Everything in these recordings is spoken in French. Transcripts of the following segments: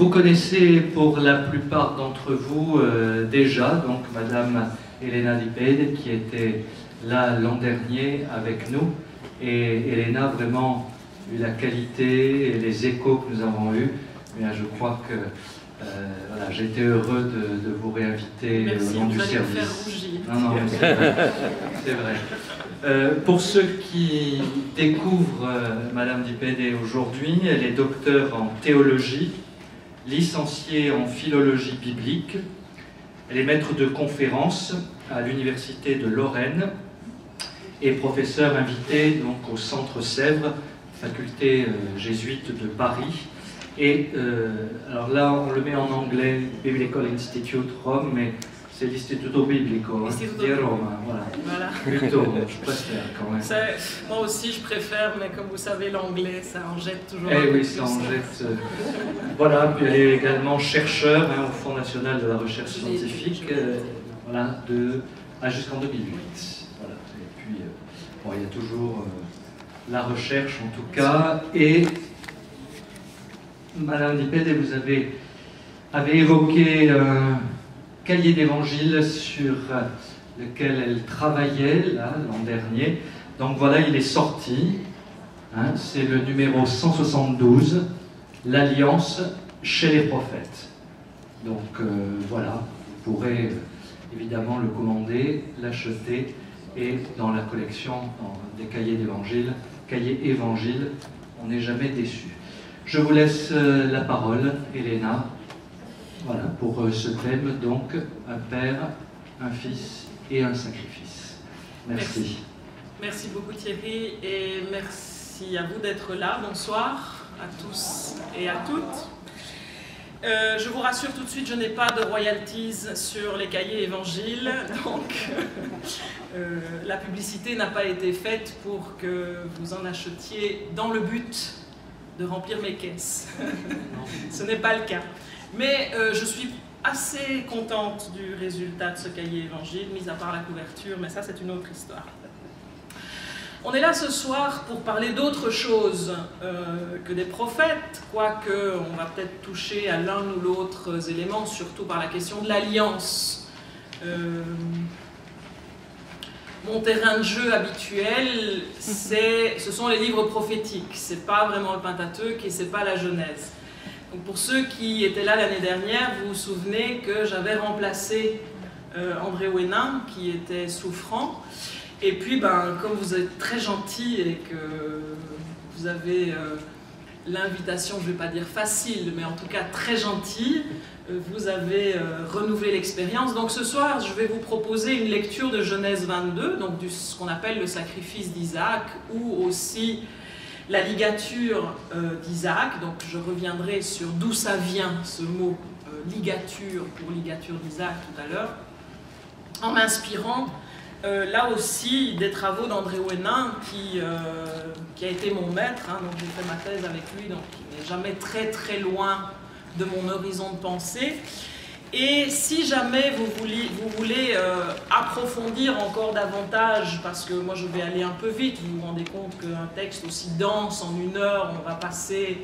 Vous connaissez pour la plupart d'entre vous déjà, donc Madame Elena Di Pede, qui était là l'an dernier avec nous. Et Elena a vraiment eu la qualité et les échos que nous avons eus. Bien, je crois que voilà, j'étais heureux de vous réinviter au nom du service. Faire rougir. Non, non, c'est vrai. C'est vrai. Pour ceux qui découvrent Madame Di Pede aujourd'hui, elle est docteure en théologie, licenciée en philologie biblique. Elle est maître de conférences à l'Université de Lorraine et professeure invitée donc, au Centre Sèvres, faculté jésuite de Paris. Et alors là, on le met en anglais, Biblical Institute Rome, mais c'est l'Istituto Biblico di Rome. Voilà. Plutôt, je préfère quand même. Moi aussi, je préfère, mais comme vous savez, l'anglais, ça en jette toujours. Eh oui, ça en jette. Voilà, puis elle est également chercheur au Fonds national de la recherche scientifique, voilà, jusqu'en 2008. Voilà. Et puis, bon, il y a toujours la recherche en tout cas. Et Madame Di Pede, vous avez évoqué un cahier d'évangile sur lequel elle travaillait l'an dernier. Donc voilà, il est sorti. Hein, c'est le numéro 172, l'Alliance chez les prophètes. Donc voilà, vous pourrez évidemment le commander, l'acheter, et dans la collection des cahiers d'évangile, on n'est jamais déçu. Je vous laisse la parole, Elena, voilà, pour ce thème, donc, un père, un fils et un sacrifice. Merci. Merci beaucoup Thierry, et merci à vous d'être là. Bonsoir à tous et à toutes. Je vous rassure tout de suite, je n'ai pas de royalties sur les cahiers évangiles, donc la publicité n'a pas été faite pour que vous en achetiez dans le but de remplir mes caisses. Ce n'est pas le cas. Mais je suis assez contente du résultat de ce cahier évangile, mis à part la couverture, mais ça c'est une autre histoire. On est là ce soir pour parler d'autre chose que des prophètes, quoique on va peut-être toucher à l'un ou l'autre élément, surtout par la question de l'alliance. Mon terrain de jeu habituel, ce sont les livres prophétiques. C'est pas vraiment le Pentateuque et c'est pas la Genèse. Donc pour ceux qui étaient là l'année dernière, vous vous souvenez que j'avais remplacé André Ouénin, qui était souffrant. Et puis, comme vous êtes très gentil et que vous avez l'invitation, je ne vais pas dire facile, mais en tout cas très gentille, vous avez renouvelé l'expérience. Donc ce soir, je vais vous proposer une lecture de Genèse 22, donc ce qu'on appelle le sacrifice d'Isaac, ou aussi la ligature d'Isaac. Donc je reviendrai sur d'où ça vient, ce mot ligature pour ligature d'Isaac tout à l'heure, en m'inspirant là aussi des travaux d'André Ouénin qui a été mon maître, hein, donc j'ai fait ma thèse avec lui, donc il n'est jamais très très loin de mon horizon de pensée. Et si jamais vous voulez approfondir encore davantage, parce que moi je vais aller un peu vite, vous vous rendez compte qu'un texte aussi dense, en 1 heure, on va passer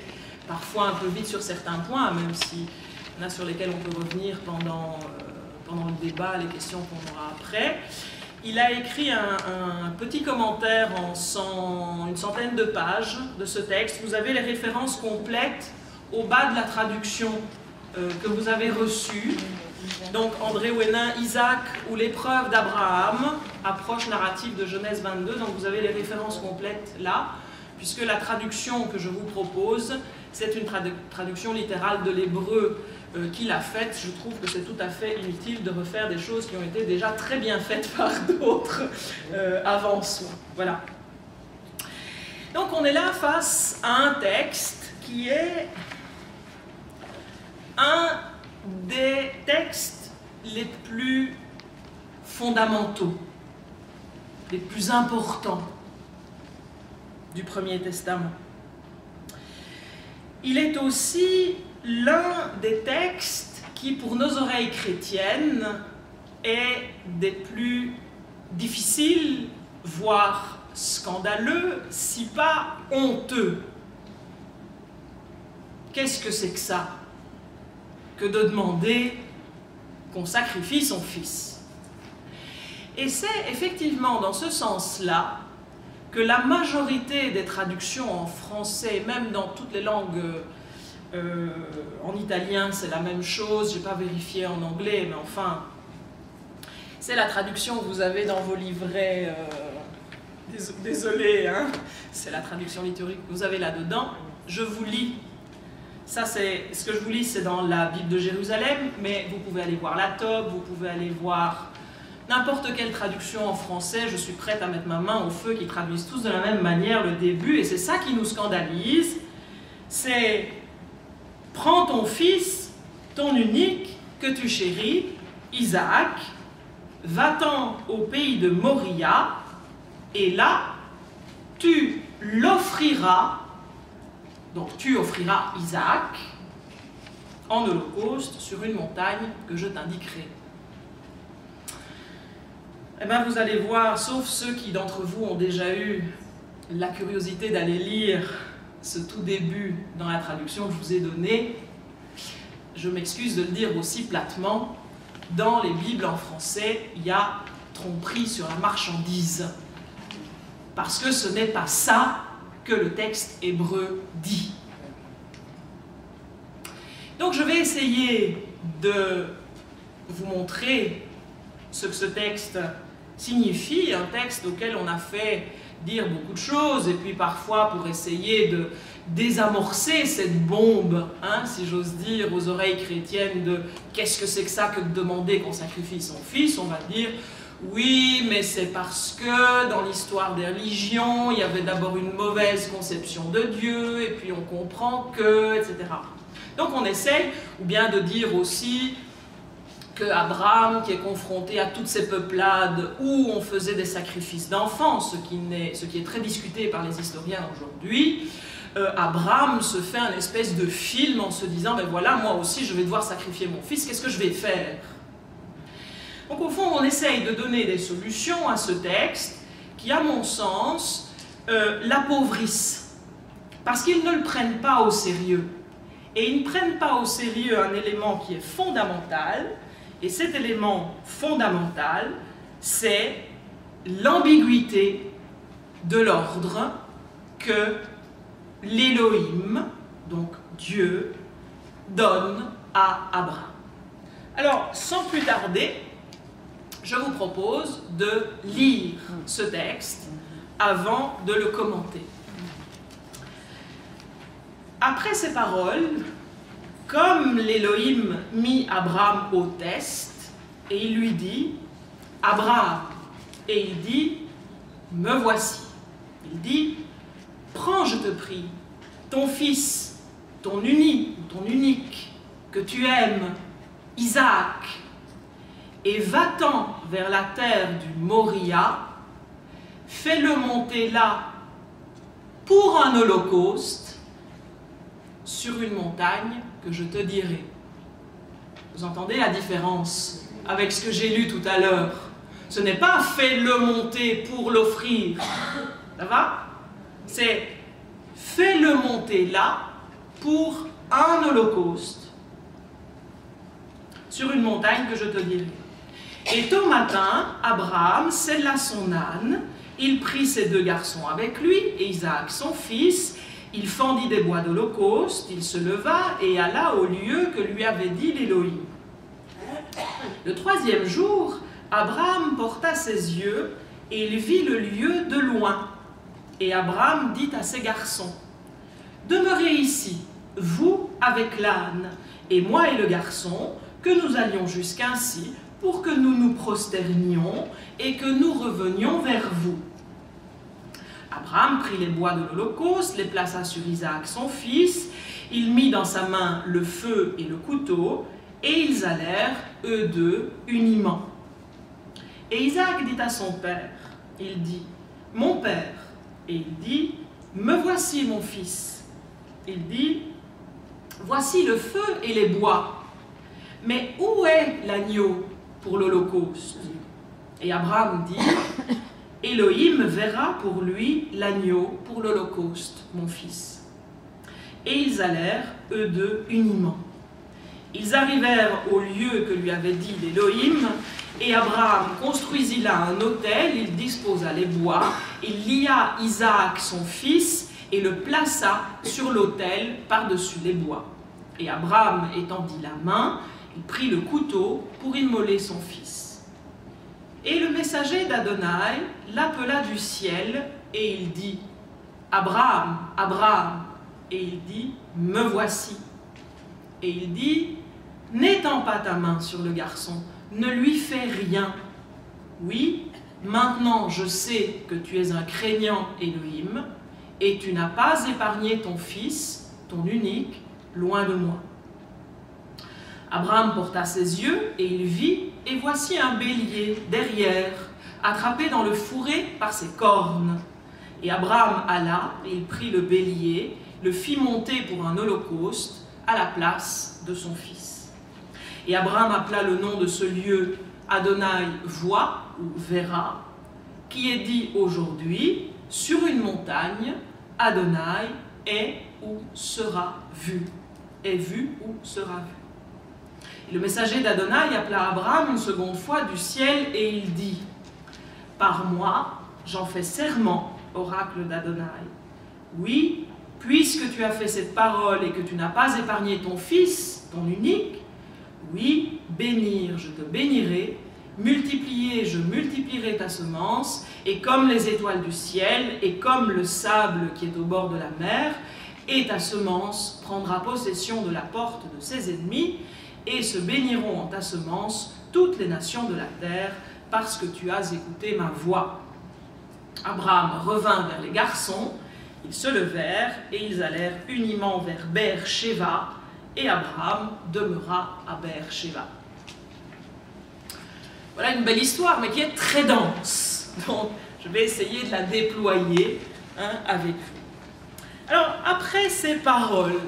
parfois un peu vite sur certains points, même s'il y en a sur lesquels on peut revenir pendant le débat, les questions qu'on aura après. Il a écrit un petit commentaire en une centaine de pages de ce texte. Vous avez les références complètes au bas de la traduction que vous avez reçue. Donc André Ouénin, Isaac ou l'épreuve d'Abraham, approche narrative de Genèse 22. Donc vous avez les références complètes là, puisque la traduction que je vous propose, c'est une traduction littérale de l'hébreu qu'il a faite. Je trouve que c'est tout à fait inutile de refaire des choses qui ont été déjà très bien faites par d'autres avant soi. Voilà. Donc on est là face à un texte qui est un des textes les plus fondamentaux, les plus importants du Premier Testament. Il est aussi l'un des textes qui, pour nos oreilles chrétiennes, est des plus difficiles, voire scandaleux, si pas honteux. Qu'est-ce que c'est que ça? que de demander qu'on sacrifie son fils. Et c'est effectivement dans ce sens-là que la majorité des traductions en français, même dans toutes les langues, en italien c'est la même chose, je n'ai pas vérifié en anglais, mais enfin, c'est la traduction que vous avez dans vos livrets, désolé, hein, c'est la traduction liturgique que vous avez là-dedans. Je vous lis, ça c'est, ce que je vous lis c'est dans la Bible de Jérusalem, mais vous pouvez aller voir la Tob, vous pouvez aller voir n'importe quelle traduction en français, je suis prête à mettre ma main au feu, qui traduisent tous de la même manière le début, et c'est ça qui nous scandalise, c'est « Prends ton fils, ton unique, que tu chéris, Isaac, va-t'en au pays de Moria, et là, tu l'offriras, donc tu offriras Isaac, en holocauste sur une montagne que je t'indiquerai. » Eh bien, vous allez voir, sauf ceux qui d'entre vous ont déjà eu la curiosité d'aller lire ce tout début dans la traduction que je vous ai donnée, je m'excuse de le dire aussi platement, dans les Bibles en français, il y a tromperie sur la marchandise. Parce que ce n'est pas ça que le texte hébreu dit. Donc je vais essayer de vous montrer ce que ce texte signifie, un texte auquel on a fait dire beaucoup de choses, et puis parfois pour essayer de désamorcer cette bombe, hein, si j'ose dire, aux oreilles chrétiennes de qu'est-ce que c'est que ça que de demander qu'on sacrifie son fils, on va dire oui, mais c'est parce que dans l'histoire des religions, il y avait d'abord une mauvaise conception de Dieu, et puis on comprend que, etc. Donc on essaye, ou bien de dire aussi que Abraham, qui est confronté à toutes ces peuplades où on faisait des sacrifices d'enfants, ce qui est très discuté par les historiens aujourd'hui, Abraham se fait un espèce de film en se disant, ben voilà, moi aussi je vais devoir sacrifier mon fils, qu'est-ce que je vais faire? Donc au fond, on essaye de donner des solutions à ce texte qui, à mon sens, l'appauvrissent, parce qu'ils ne le prennent pas au sérieux. Et ils ne prennent pas au sérieux un élément qui est fondamental, et cet élément fondamental, c'est l'ambiguïté de l'ordre que l'Élohim, donc Dieu, donne à Abraham. Alors, sans plus tarder, je vous propose de lire ce texte avant de le commenter. Après ces paroles, comme l'Élohim mit Abraham au test, et il lui dit, Abraham, et il dit, me voici. Il dit, prends, je te prie, ton fils, ton unique, que tu aimes, Isaac, et va-t'en vers la terre du Moria, fais-le monter là pour un holocauste sur une montagne que je te dirai. Vous entendez la différence avec ce que j'ai lu tout à l'heure? Ce n'est pas fais-le monter pour l'offrir, ça va? C'est fais-le monter là pour un holocauste sur une montagne que je te dirai. Et tôt matin, Abraham sella son âne, il prit ses 2 garçons avec lui, et Isaac son fils, il fendit des bois d'holocauste, il se leva et alla au lieu que lui avait dit l'Élohim. Le 3e jour, Abraham porta ses yeux et il vit le lieu de loin. Et Abraham dit à ses garçons, « Demeurez ici, vous avec l'âne, et moi et le garçon, que nous allions jusqu'ainsi, pour que nous nous prosternions et que nous revenions vers vous. » Abraham prit les bois de l'Holocauste, les plaça sur Isaac son fils, il mit dans sa main le feu et le couteau, et ils allèrent, eux deux, uniment. Et Isaac dit à son père, il dit, « Mon père » et il dit, « Me voici mon fils » il dit, « Voici le feu et les bois, mais où est l'agneau pour l'Holocauste » Et Abraham dit, « Élohim verra pour lui l'agneau pour l'Holocauste, mon fils. » Et ils allèrent, eux deux, uniment. Ils arrivèrent au lieu que lui avait dit l'Élohim, et Abraham construisit là un autel, il disposa les bois, il lia Isaac son fils, et le plaça sur l'autel par-dessus les bois. Et Abraham étendit la main, il prit le couteau pour immoler son fils. Et le messager d'Adonai l'appela du ciel, et il dit, « Abraham, Abraham !» Et il dit, « Me voici !» Et il dit, « N'étends pas ta main sur le garçon, ne lui fais rien. Oui, maintenant je sais que tu es un craignant Élohim, et tu n'as pas épargné ton fils, ton unique, loin de moi. » Abraham porta ses yeux, et il vit, et voici un bélier derrière, attrapé dans le fourré par ses cornes. Et Abraham alla, et il prit le bélier, le fit monter pour un holocauste à la place de son fils. Et Abraham appela le nom de ce lieu Adonai voit ou verra, qui est dit aujourd'hui, sur une montagne, Adonai est ou sera vu. Est vu ou sera vu. Et le messager d'Adonai appela Abraham une seconde fois du ciel et il dit, « Par moi, j'en fais serment, oracle d'Adonai. Oui, puisque tu as fait cette parole et que tu n'as pas épargné ton fils, ton unique, oui, bénir, je te bénirai, multiplier, je multiplierai ta semence, et comme les étoiles du ciel, et comme le sable qui est au bord de la mer, et ta semence prendra possession de la porte de ses ennemis, et se béniront en ta semence toutes les nations de la terre, parce que tu as écouté ma voix. » Abraham revint vers les garçons, ils se levèrent, et ils allèrent uniment vers Beer-Sheva, et Abraham demeura à Beer-Sheva. Voilà une belle histoire, mais qui est très dense. Donc, je vais essayer de la déployer avec vous. Alors, après ces paroles,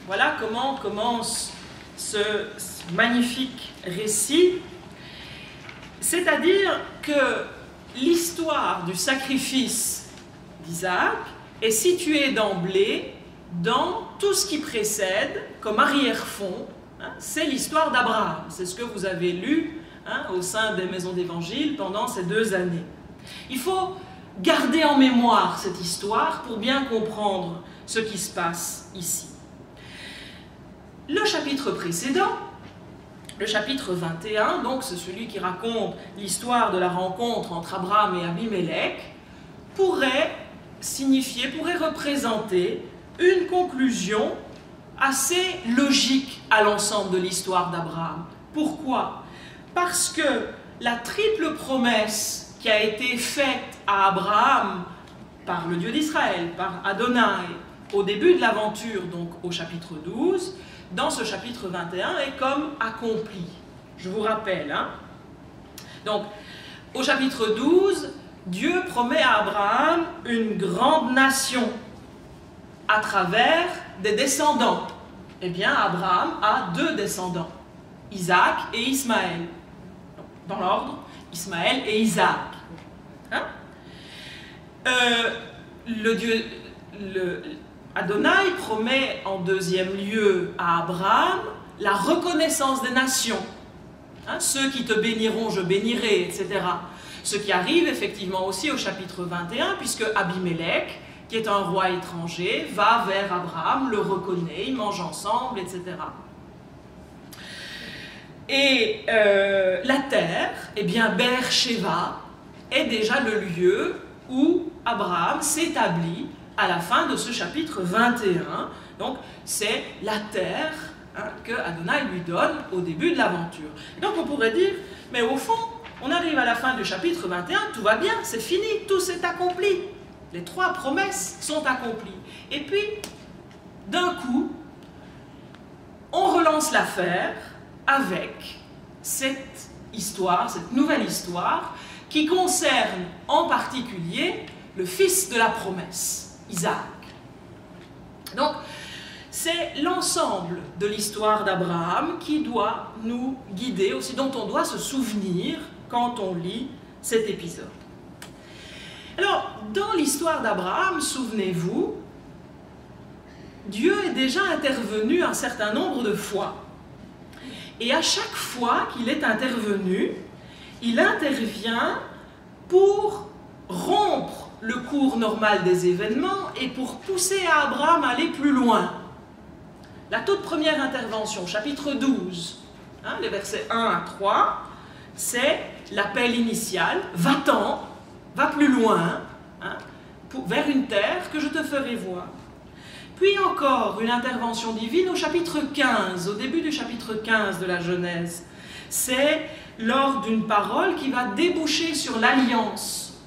voilà comment commence ce magnifique récit. C'est-à-dire que l'histoire du sacrifice d'Isaac est située d'emblée dans tout ce qui précède, comme arrière-fond, c'est l'histoire d'Abraham. C'est ce que vous avez lu au sein des maisons d'évangile pendant ces 2 années. Il faut garder en mémoire cette histoire pour bien comprendre ce qui se passe ici. Le chapitre précédent, le chapitre 21, donc c'est celui qui raconte l'histoire de la rencontre entre Abraham et Abimelech, pourrait signifier, pourrait représenter une conclusion assez logique à l'ensemble de l'histoire d'Abraham. Pourquoi? Parce que la triple promesse qui a été faite à Abraham par le Dieu d'Israël, par Adonai, au début de l'aventure, donc au chapitre 12, dans ce chapitre 21 est comme accomplie. Je vous rappelle. Donc, au chapitre 12, Dieu promet à Abraham une grande nation à travers des descendants. Eh bien, Abraham a 2 descendants, Isaac et Ismaël. Dans l'ordre, Ismaël et Isaac. Adonai promet en deuxième lieu à Abraham la reconnaissance des nations. Ceux qui te béniront, je bénirai, etc. Ce qui arrive effectivement aussi au chapitre 21, puisque Abimelech, qui est un roi étranger, va vers Abraham, le reconnaît, ils mangent ensemble, etc. Et la terre, eh bien Beer-Sheva, est déjà le lieu où Abraham s'établit à la fin de ce chapitre 21. Donc, c'est la terre que Adonai lui donne au début de l'aventure. Donc, on pourrait dire, mais au fond, on arrive à la fin du chapitre 21, tout va bien, c'est fini, tout s'est accompli. Les 3 promesses sont accomplies. Et puis, d'un coup, on relance l'affaire avec cette histoire, cette nouvelle histoire, qui concerne en particulier le fils de la promesse, Isaac. Donc, c'est l'ensemble de l'histoire d'Abraham qui doit nous guider, aussi dont on doit se souvenir quand on lit cet épisode. Alors, dans l'histoire d'Abraham, souvenez-vous, Dieu est déjà intervenu un certain nombre de fois. Et à chaque fois qu'il est intervenu, il intervient pour rompre le cours normal des événements et pour pousser à Abraham à aller plus loin. La toute première intervention, chapitre 12, les versets 1 à 3, c'est l'appel initial, va-t'en, va plus loin, vers une terre que je te ferai voir. Puis encore une intervention divine au chapitre 15, au début du chapitre 15 de la Genèse. C'est lors d'une parole qui va déboucher sur l'alliance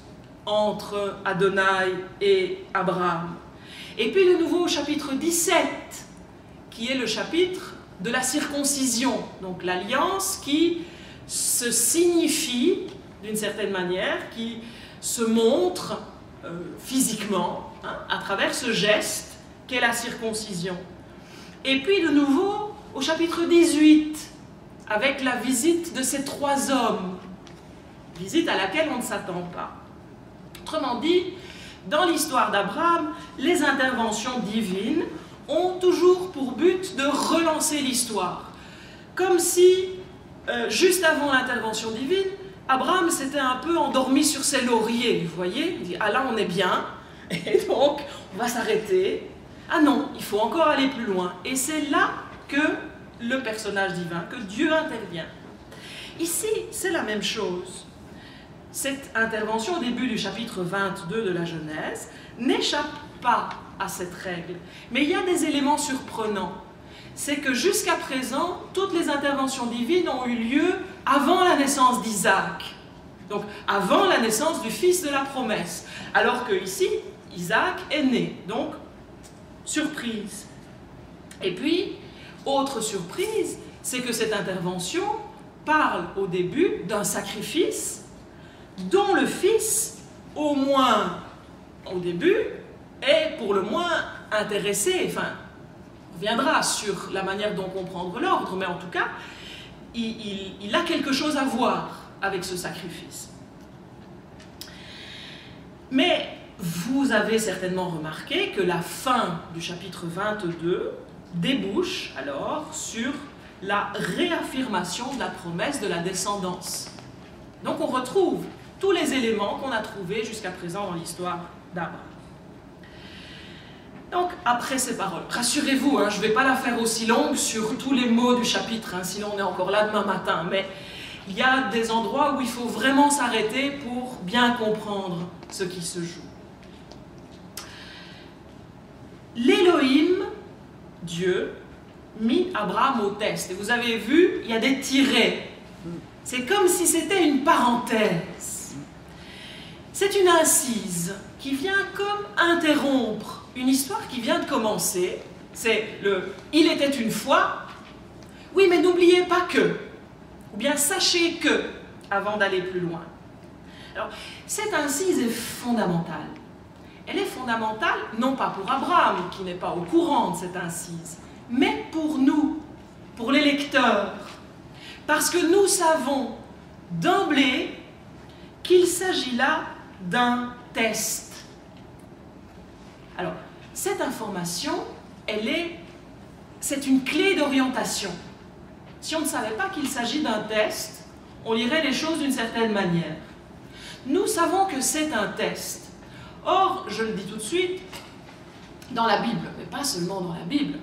entre Adonai et Abraham. Et puis de nouveau au chapitre 17, qui est le chapitre de la circoncision, donc l'alliance qui se signifie d'une certaine manière, qui se montre physiquement à travers ce geste qu'est la circoncision. Et puis de nouveau au chapitre 18, avec la visite de ces 3 hommes, visite à laquelle on ne s'attend pas. Autrement dit, dans l'histoire d'Abraham, les interventions divines ont toujours pour but de relancer l'histoire. Comme si, juste avant l'intervention divine, Abraham s'était un peu endormi sur ses lauriers, vous voyez? Il dit, ah là on est bien, et donc on va s'arrêter. Ah non, il faut encore aller plus loin. Et c'est là que le personnage divin, que Dieu intervient. Ici, c'est la même chose. Cette intervention au début du chapitre 22 de la Genèse n'échappe pas à cette règle. Mais il y a des éléments surprenants. C'est que jusqu'à présent, toutes les interventions divines ont eu lieu avant la naissance d'Isaac. Donc, avant la naissance du fils de la promesse. Alors que ici, Isaac est né. Donc, surprise. Et puis, autre surprise, c'est que cette intervention parle au début d'un sacrifice dont le fils, au moins au début, est pour le moins intéressé, enfin, on reviendra sur la manière dont comprendre l'ordre, mais en tout cas, il a quelque chose à voir avec ce sacrifice. Mais vous avez certainement remarqué que la fin du chapitre 22 débouche alors sur la réaffirmation de la promesse de la descendance. Donc on retrouve tous les éléments qu'on a trouvés jusqu'à présent dans l'histoire d'Abraham. Donc après ces paroles, rassurez-vous, je ne vais pas la faire aussi longue sur tous les mots du chapitre, sinon on est encore là demain matin, mais il y a des endroits où il faut vraiment s'arrêter pour bien comprendre ce qui se joue. L'Élohim, Dieu, mit Abraham au test. Et vous avez vu, il y a des tirets. C'est comme si c'était une parenthèse. C'est une incise qui vient comme interrompre une histoire qui vient de commencer. C'est le « il était une fois ». Oui, mais n'oubliez pas que. Ou bien sachez que, avant d'aller plus loin. Alors, cette incise est fondamentale. Elle est fondamentale, non pas pour Abraham, qui n'est pas au courant de cette incise, mais pour nous, pour les lecteurs. Parce que nous savons d'emblée qu'il s'agit là d'un test. Alors, cette information, c'est une clé d'orientation. Si on ne savait pas qu'il s'agit d'un test, on lirait les choses d'une certaine manière. Nous savons que c'est un test. Or, je le dis tout de suite, dans la Bible, mais pas seulement dans la Bible,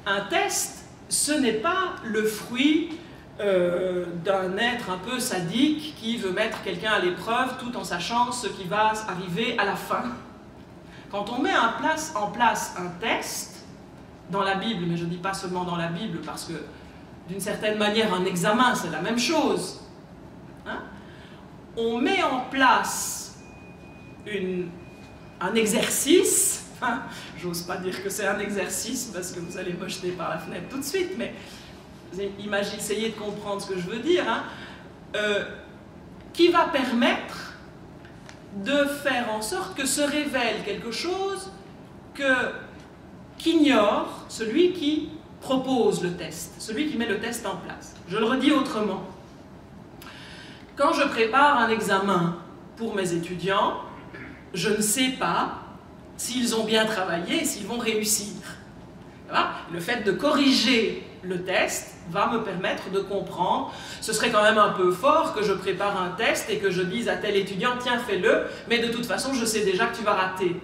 un test, ce n'est pas le fruit d'un être un peu sadique qui veut mettre quelqu'un à l'épreuve tout en sachant ce qui va arriver à la fin. Quand on met en place un test, dans la Bible, mais je ne dis pas seulement dans la Bible, parce que d'une certaine manière, un examen, c'est la même chose. On met en place un exercice, j'ose pas dire que c'est un exercice parce que vous allez me jeter par la fenêtre tout de suite, mais essayez de comprendre ce que je veux dire, qui va permettre de faire en sorte que se révèle quelque chose qu'ignore celui qui propose le test, celui qui met le test en place. Je le redis autrement. Quand je prépare un examen pour mes étudiants, je ne sais pas s'ils ont bien travaillé et s'ils vont réussir. Le fait de corriger le test va me permettre de comprendre. Ce serait quand même un peu fort que je prépare un test et que je dise à tel étudiant, tiens, fais-le, mais de toute façon, je sais déjà que tu vas rater.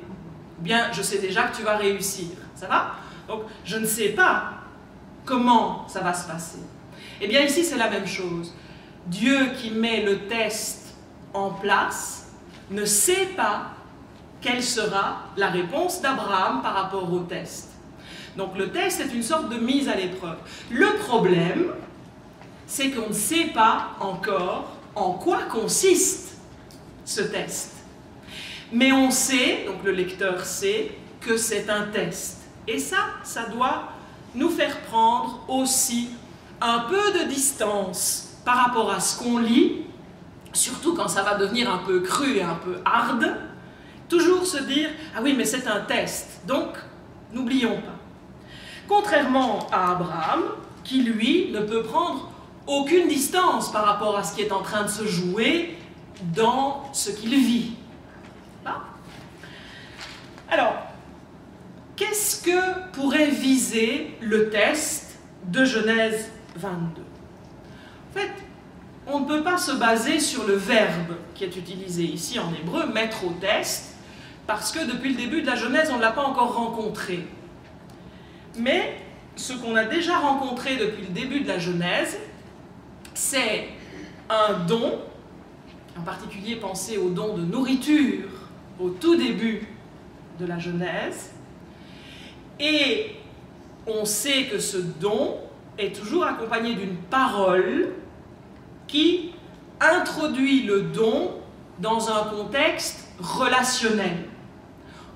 Ou bien, je sais déjà que tu vas réussir. Ça va? Donc, je ne sais pas comment ça va se passer. Eh bien, ici, c'est la même chose. Dieu qui met le test en place ne sait pas quelle sera la réponse d'Abraham par rapport au test. Donc le test est une sorte de mise à l'épreuve. Le problème, c'est qu'on ne sait pas encore en quoi consiste ce test. Mais on sait, donc le lecteur sait, que c'est un test. Et ça doit nous faire prendre aussi un peu de distance par rapport à ce qu'on lit, surtout quand ça va devenir un peu cru et un peu hard, toujours se dire « Ah oui, mais c'est un test, donc n'oublions pas ». Contrairement à Abraham, qui lui ne peut prendre aucune distance par rapport à ce qui est en train de se jouer dans ce qu'il vit. Alors, qu'est-ce que pourrait viser le test de Genèse 22? En fait, on ne peut pas se baser sur le verbe qui est utilisé ici en hébreu, mettre au test, parce que depuis le début de la Genèse, on ne l'a pas encore rencontré. Mais ce qu'on a déjà rencontré depuis le début de la Genèse, c'est un don, en particulier pensez au don de nourriture au tout début de la Genèse, et on sait que ce don est toujours accompagné d'une parole qui introduit le don dans un contexte relationnel.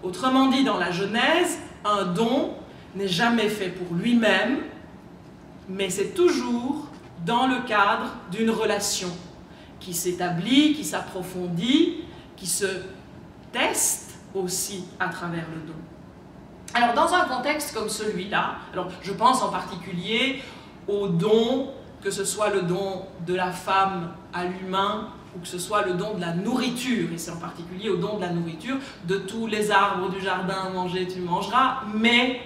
Autrement dit, dans la Genèse, un don n'est jamais fait pour lui-même, mais c'est toujours dans le cadre d'une relation qui s'établit, qui s'approfondit, qui se teste aussi à travers le don. Alors, dans un contexte comme celui-là, alors je pense en particulier au don, que ce soit le don de la femme à l'humain, ou que ce soit le don de la nourriture, et c'est en particulier au don de la nourriture, de tous les arbres du jardin manger tu mangeras, mais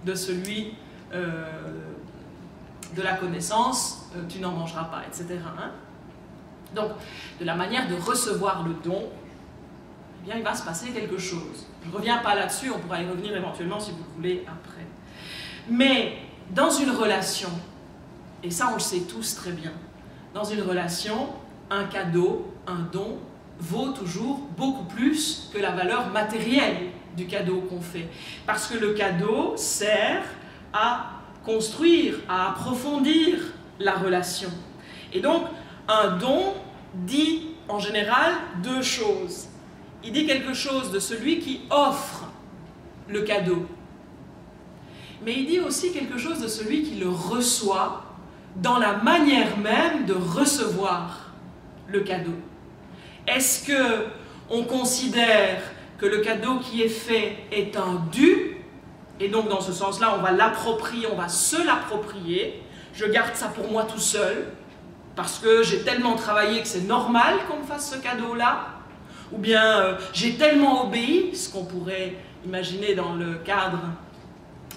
de celui de la connaissance, tu n'en mangeras pas, etc. Hein? Donc, de la manière de recevoir le don, eh bien, il va se passer quelque chose. Je ne reviens pas là-dessus, on pourra y revenir éventuellement si vous le voulez après. Mais dans une relation, et ça on le sait tous très bien, dans une relation, un cadeau, un don, vaut toujours beaucoup plus que la valeur matérielle du cadeau qu'on fait. Parce que le cadeau sert à construire, à approfondir la relation. Et donc, un don dit en général deux choses. Il dit quelque chose de celui qui offre le cadeau. Mais il dit aussi quelque chose de celui qui le reçoit dans la manière même de recevoir le cadeau. Est-ce qu'on considère que le cadeau qui est fait est un dû, et donc dans ce sens-là, on va l'approprier, on va se l'approprier, je garde ça pour moi tout seul, parce que j'ai tellement travaillé que c'est normal qu'on me fasse ce cadeau-là, ou bien j'ai tellement obéi, ce qu'on pourrait imaginer dans le cadre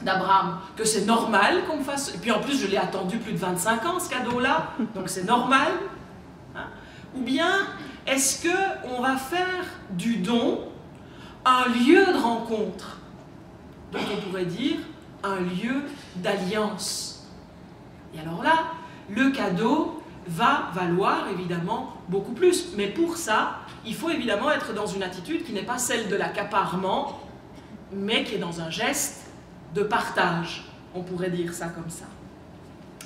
d'Abraham, que c'est normal qu'on me fasse, et puis en plus je l'ai attendu plus de 25 ans ce cadeau-là, donc c'est normal, hein? Ou bien est-ce qu'on va faire du don un lieu de rencontre, donc on pourrait dire un lieu d'alliance. Et alors là, le cadeau va valoir évidemment beaucoup plus, mais pour ça, il faut évidemment être dans une attitude qui n'est pas celle de l'accaparement, mais qui est dans un geste de partage, on pourrait dire ça comme ça.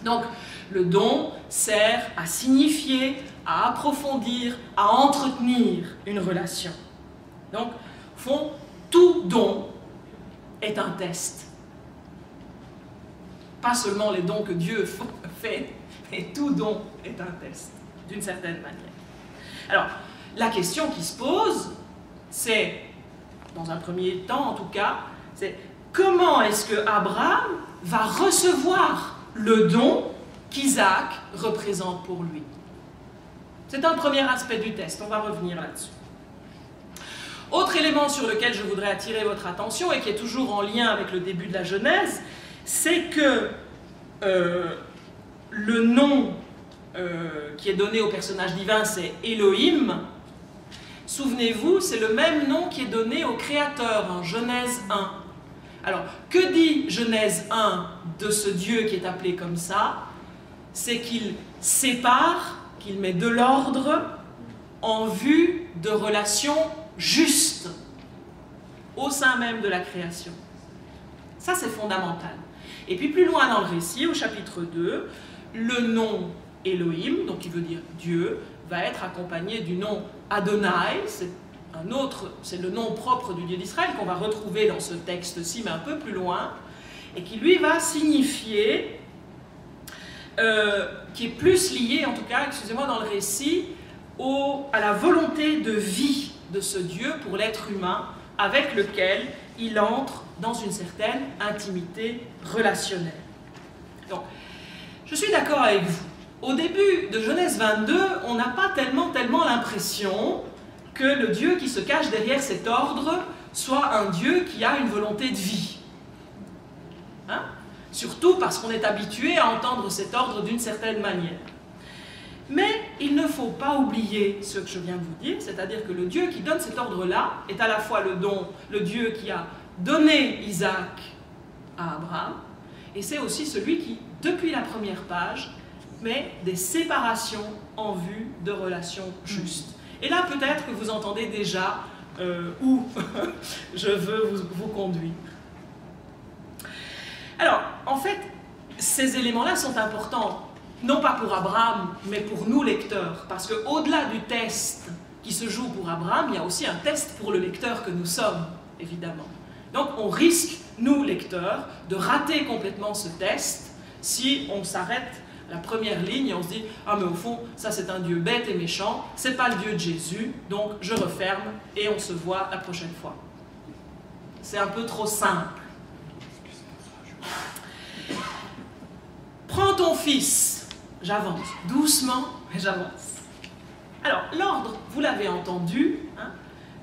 Donc, le don sert à signifier, à approfondir, à entretenir une relation. Donc, au fond, tout don est un test. Pas seulement les dons que Dieu fait, mais tout don est un test, d'une certaine manière. Alors, la question qui se pose, c'est, dans un premier temps en tout cas, c'est comment est-ce que Abraham va recevoir le don qu'Isaac représente pour lui? C'est un premier aspect du test, on va revenir là-dessus. Autre élément sur lequel je voudrais attirer votre attention et qui est toujours en lien avec le début de la Genèse, c'est que le nom qui est donné au personnage divin, c'est Elohim. Souvenez-vous, c'est le même nom qui est donné au Créateur en Genèse 1. Alors, que dit Genèse 1 de ce Dieu qui est appelé comme ça? C'est qu'il sépare, qu'il met de l'ordre en vue de relations justes au sein même de la création. Ça, c'est fondamental. Et puis plus loin dans le récit, au chapitre 2, le nom Elohim, donc qui veut dire Dieu, va être accompagné du nom Adonai, c'est le nom propre du Dieu d'Israël qu'on va retrouver dans ce texte-ci, mais un peu plus loin, et qui lui va signifier, qui est plus lié, en tout cas, excusez-moi, dans le récit, à la volonté de vie de ce Dieu pour l'être humain, avec lequel il entre dans une certaine intimité relationnelle. Donc, je suis d'accord avec vous. Au début de Genèse 22, on n'a pas tellement l'impression que le Dieu qui se cache derrière cet ordre soit un Dieu qui a une volonté de vie. Hein? Surtout parce qu'on est habitué à entendre cet ordre d'une certaine manière. Mais il ne faut pas oublier ce que je viens de vous dire, c'est-à-dire que le Dieu qui donne cet ordre-là est à la fois le Dieu qui a donné Isaac à Abraham, et c'est aussi celui qui, depuis la première page, met des séparations en vue de relations justes. Et là, peut-être que vous entendez déjà où je veux vous conduire. Alors, en fait, ces éléments-là sont importants, non pas pour Abraham, mais pour nous, lecteurs. Parce qu'au-delà du test qui se joue pour Abraham, il y a aussi un test pour le lecteur que nous sommes, évidemment. Donc, on risque, nous, lecteurs, de rater complètement ce test si on s'arrête la première ligne et on se dit « Ah, mais au fond, ça c'est un Dieu bête et méchant, c'est pas le Dieu de Jésus, donc je referme et on se voit la prochaine fois. » C'est un peu trop simple. Prends ton fils, j'avance, doucement, mais j'avance. Alors, l'ordre, vous l'avez entendu, hein,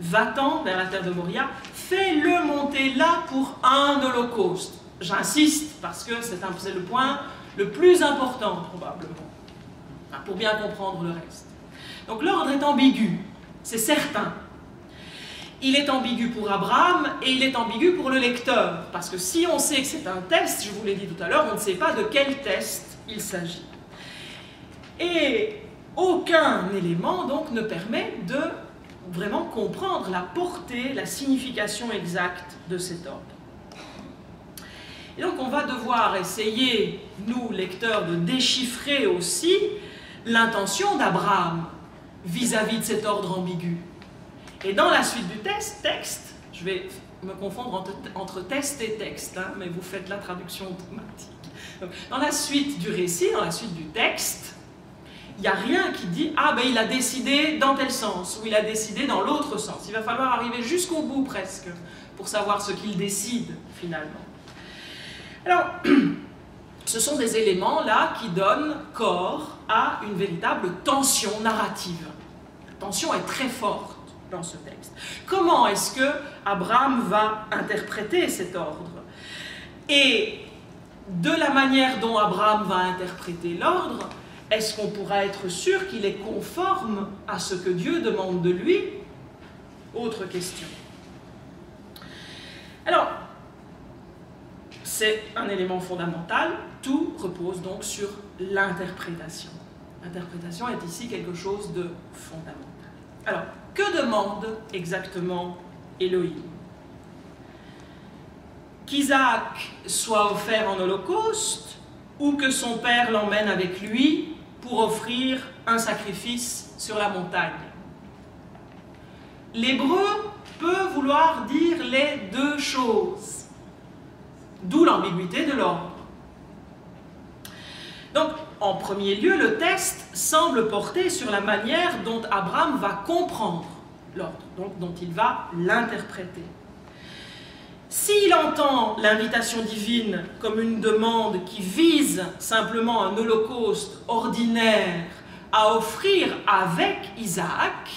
va-t'en vers la terre de Moria, fais-le monter là pour un holocauste. J'insiste parce que c'est le point le plus important, probablement, pour bien comprendre le reste. Donc l'ordre est ambigu, c'est certain. Il est ambigu pour Abraham et il est ambigu pour le lecteur. Parce que si on sait que c'est un test, je vous l'ai dit tout à l'heure, on ne sait pas de quel test il s'agit. Et aucun élément, donc, ne permet de vraiment comprendre la portée, la signification exacte de cet ordre. Et donc on va devoir essayer, nous, lecteurs, de déchiffrer aussi l'intention d'Abraham vis-à-vis de cet ordre ambigu. Et dans la suite du texte, je vais me confondre entre test et texte, hein, mais vous faites la traduction automatique. Donc, dans la suite du récit, dans la suite du texte, il n'y a rien qui dit « Ah, ben il a décidé dans tel sens » ou « Il a décidé dans l'autre sens ». Il va falloir arriver jusqu'au bout presque pour savoir ce qu'il décide finalement. Alors, ce sont des éléments là qui donnent corps à une véritable tension narrative. La tension est très forte dans ce texte. Comment est-ce que Abraham va interpréter cet ordre? Et de la manière dont Abraham va interpréter l'ordre, est-ce qu'on pourra être sûr qu'il est conforme à ce que Dieu demande de lui? Autre question. Alors, c'est un élément fondamental, tout repose donc sur l'interprétation. L'interprétation est ici quelque chose de fondamental. Alors, que demande exactement Elohim? Qu'Isaac soit offert en holocauste ou que son père l'emmène avec lui pour offrir un sacrifice sur la montagne? L'hébreu peut vouloir dire les deux choses. D'où l'ambiguïté de l'ordre. Donc, en premier lieu, le texte semble porter sur la manière dont Abraham va comprendre l'ordre, donc dont il va l'interpréter. S'il entend l'invitation divine comme une demande qui vise simplement un holocauste ordinaire à offrir avec Isaac,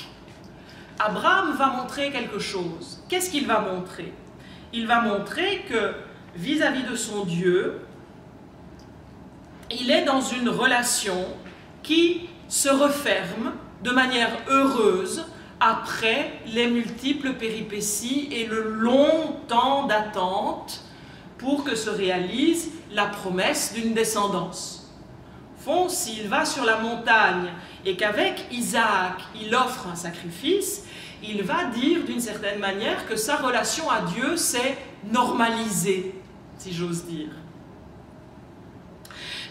Abraham va montrer quelque chose. Qu'est-ce qu'il va montrer? Il va montrer que vis-à-vis de son Dieu, il est dans une relation qui se referme de manière heureuse après les multiples péripéties et le long temps d'attente pour que se réalise la promesse d'une descendance. Au fond, s'il va sur la montagne et qu'avec Isaac, il offre un sacrifice, il va dire d'une certaine manière que sa relation à Dieu s'est normalisée, si j'ose dire.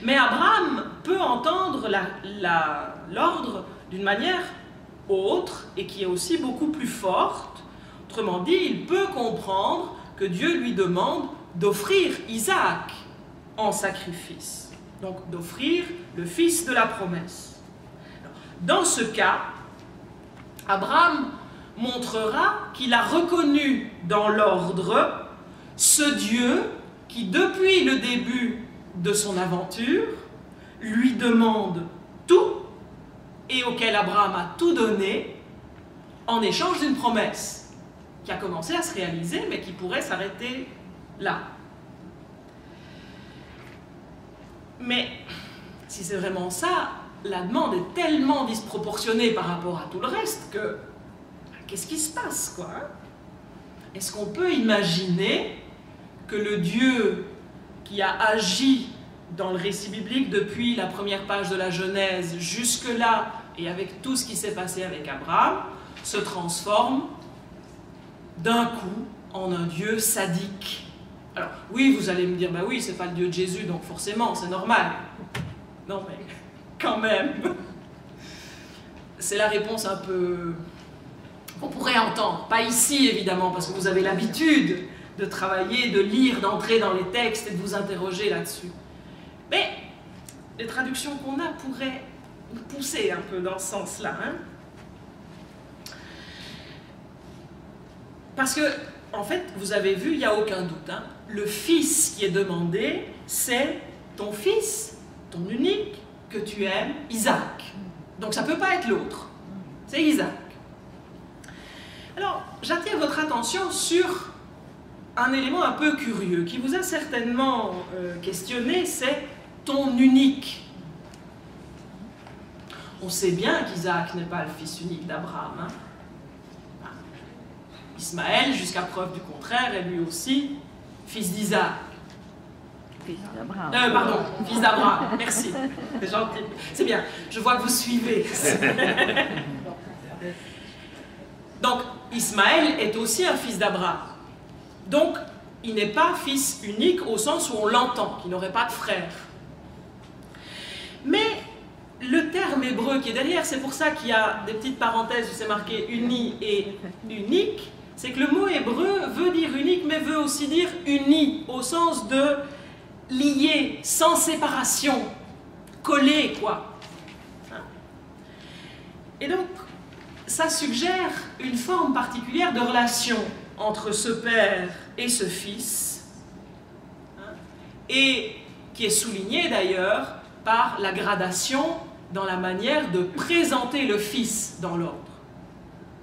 Mais Abraham peut entendre l'ordre d'une manière autre et qui est aussi beaucoup plus forte. Autrement dit, il peut comprendre que Dieu lui demande d'offrir Isaac en sacrifice. Donc d'offrir le fils de la promesse. Dans ce cas, Abraham montrera qu'il a reconnu dans l'ordre ce Dieu qui, depuis le début de son aventure, lui demande tout et auquel Abraham a tout donné en échange d'une promesse qui a commencé à se réaliser mais qui pourrait s'arrêter là. Mais si c'est vraiment ça, la demande est tellement disproportionnée par rapport à tout le reste que qu'est-ce qui se passe, quoi? Est-ce qu'on peut imaginer que le Dieu qui a agi dans le récit biblique depuis la première page de la Genèse jusque-là, et avec tout ce qui s'est passé avec Abraham, se transforme d'un coup en un Dieu sadique? Alors, oui, vous allez me dire, bah oui, c'est pas le Dieu de Jésus, donc forcément, c'est normal. Non, mais quand même. C'est la réponse un peu qu'on pourrait entendre. Pas ici, évidemment, parce que vous avez l'habitude de travailler, de lire, d'entrer dans les textes et de vous interroger là-dessus. Mais les traductions qu'on a pourraient nous pousser un peu dans ce sens-là. Hein? Parce que, en fait, vous avez vu, il n'y a aucun doute. Hein? Le fils qui est demandé, c'est ton fils, ton unique, que tu aimes, Isaac. Donc ça ne peut pas être l'autre. C'est Isaac. Alors, j'attire votre attention sur un élément un peu curieux qui vous a certainement questionné, c'est ton unique. On sait bien qu'Isaac n'est pas le fils unique d'Abraham. Hein? Ismaël, jusqu'à preuve du contraire, est lui aussi fils d'Isaac. Fils d'Abraham. Pardon, fils d'Abraham, merci. C'est gentil. C'est bien, je vois que vous suivez. Donc, Ismaël est aussi un fils d'Abraham. Donc, il n'est pas fils unique au sens où on l'entend, qu'il n'aurait pas de frère. Mais le terme hébreu qui est derrière, c'est pour ça qu'il y a des petites parenthèses où c'est marqué uni et unique, c'est que le mot hébreu veut dire unique, mais veut aussi dire uni, au sens de lié, sans séparation, collé, quoi. Et donc, ça suggère une forme particulière de relation entre ce père et ce fils, et qui est soulignée d'ailleurs par la gradation dans la manière de présenter le fils dans l'ordre.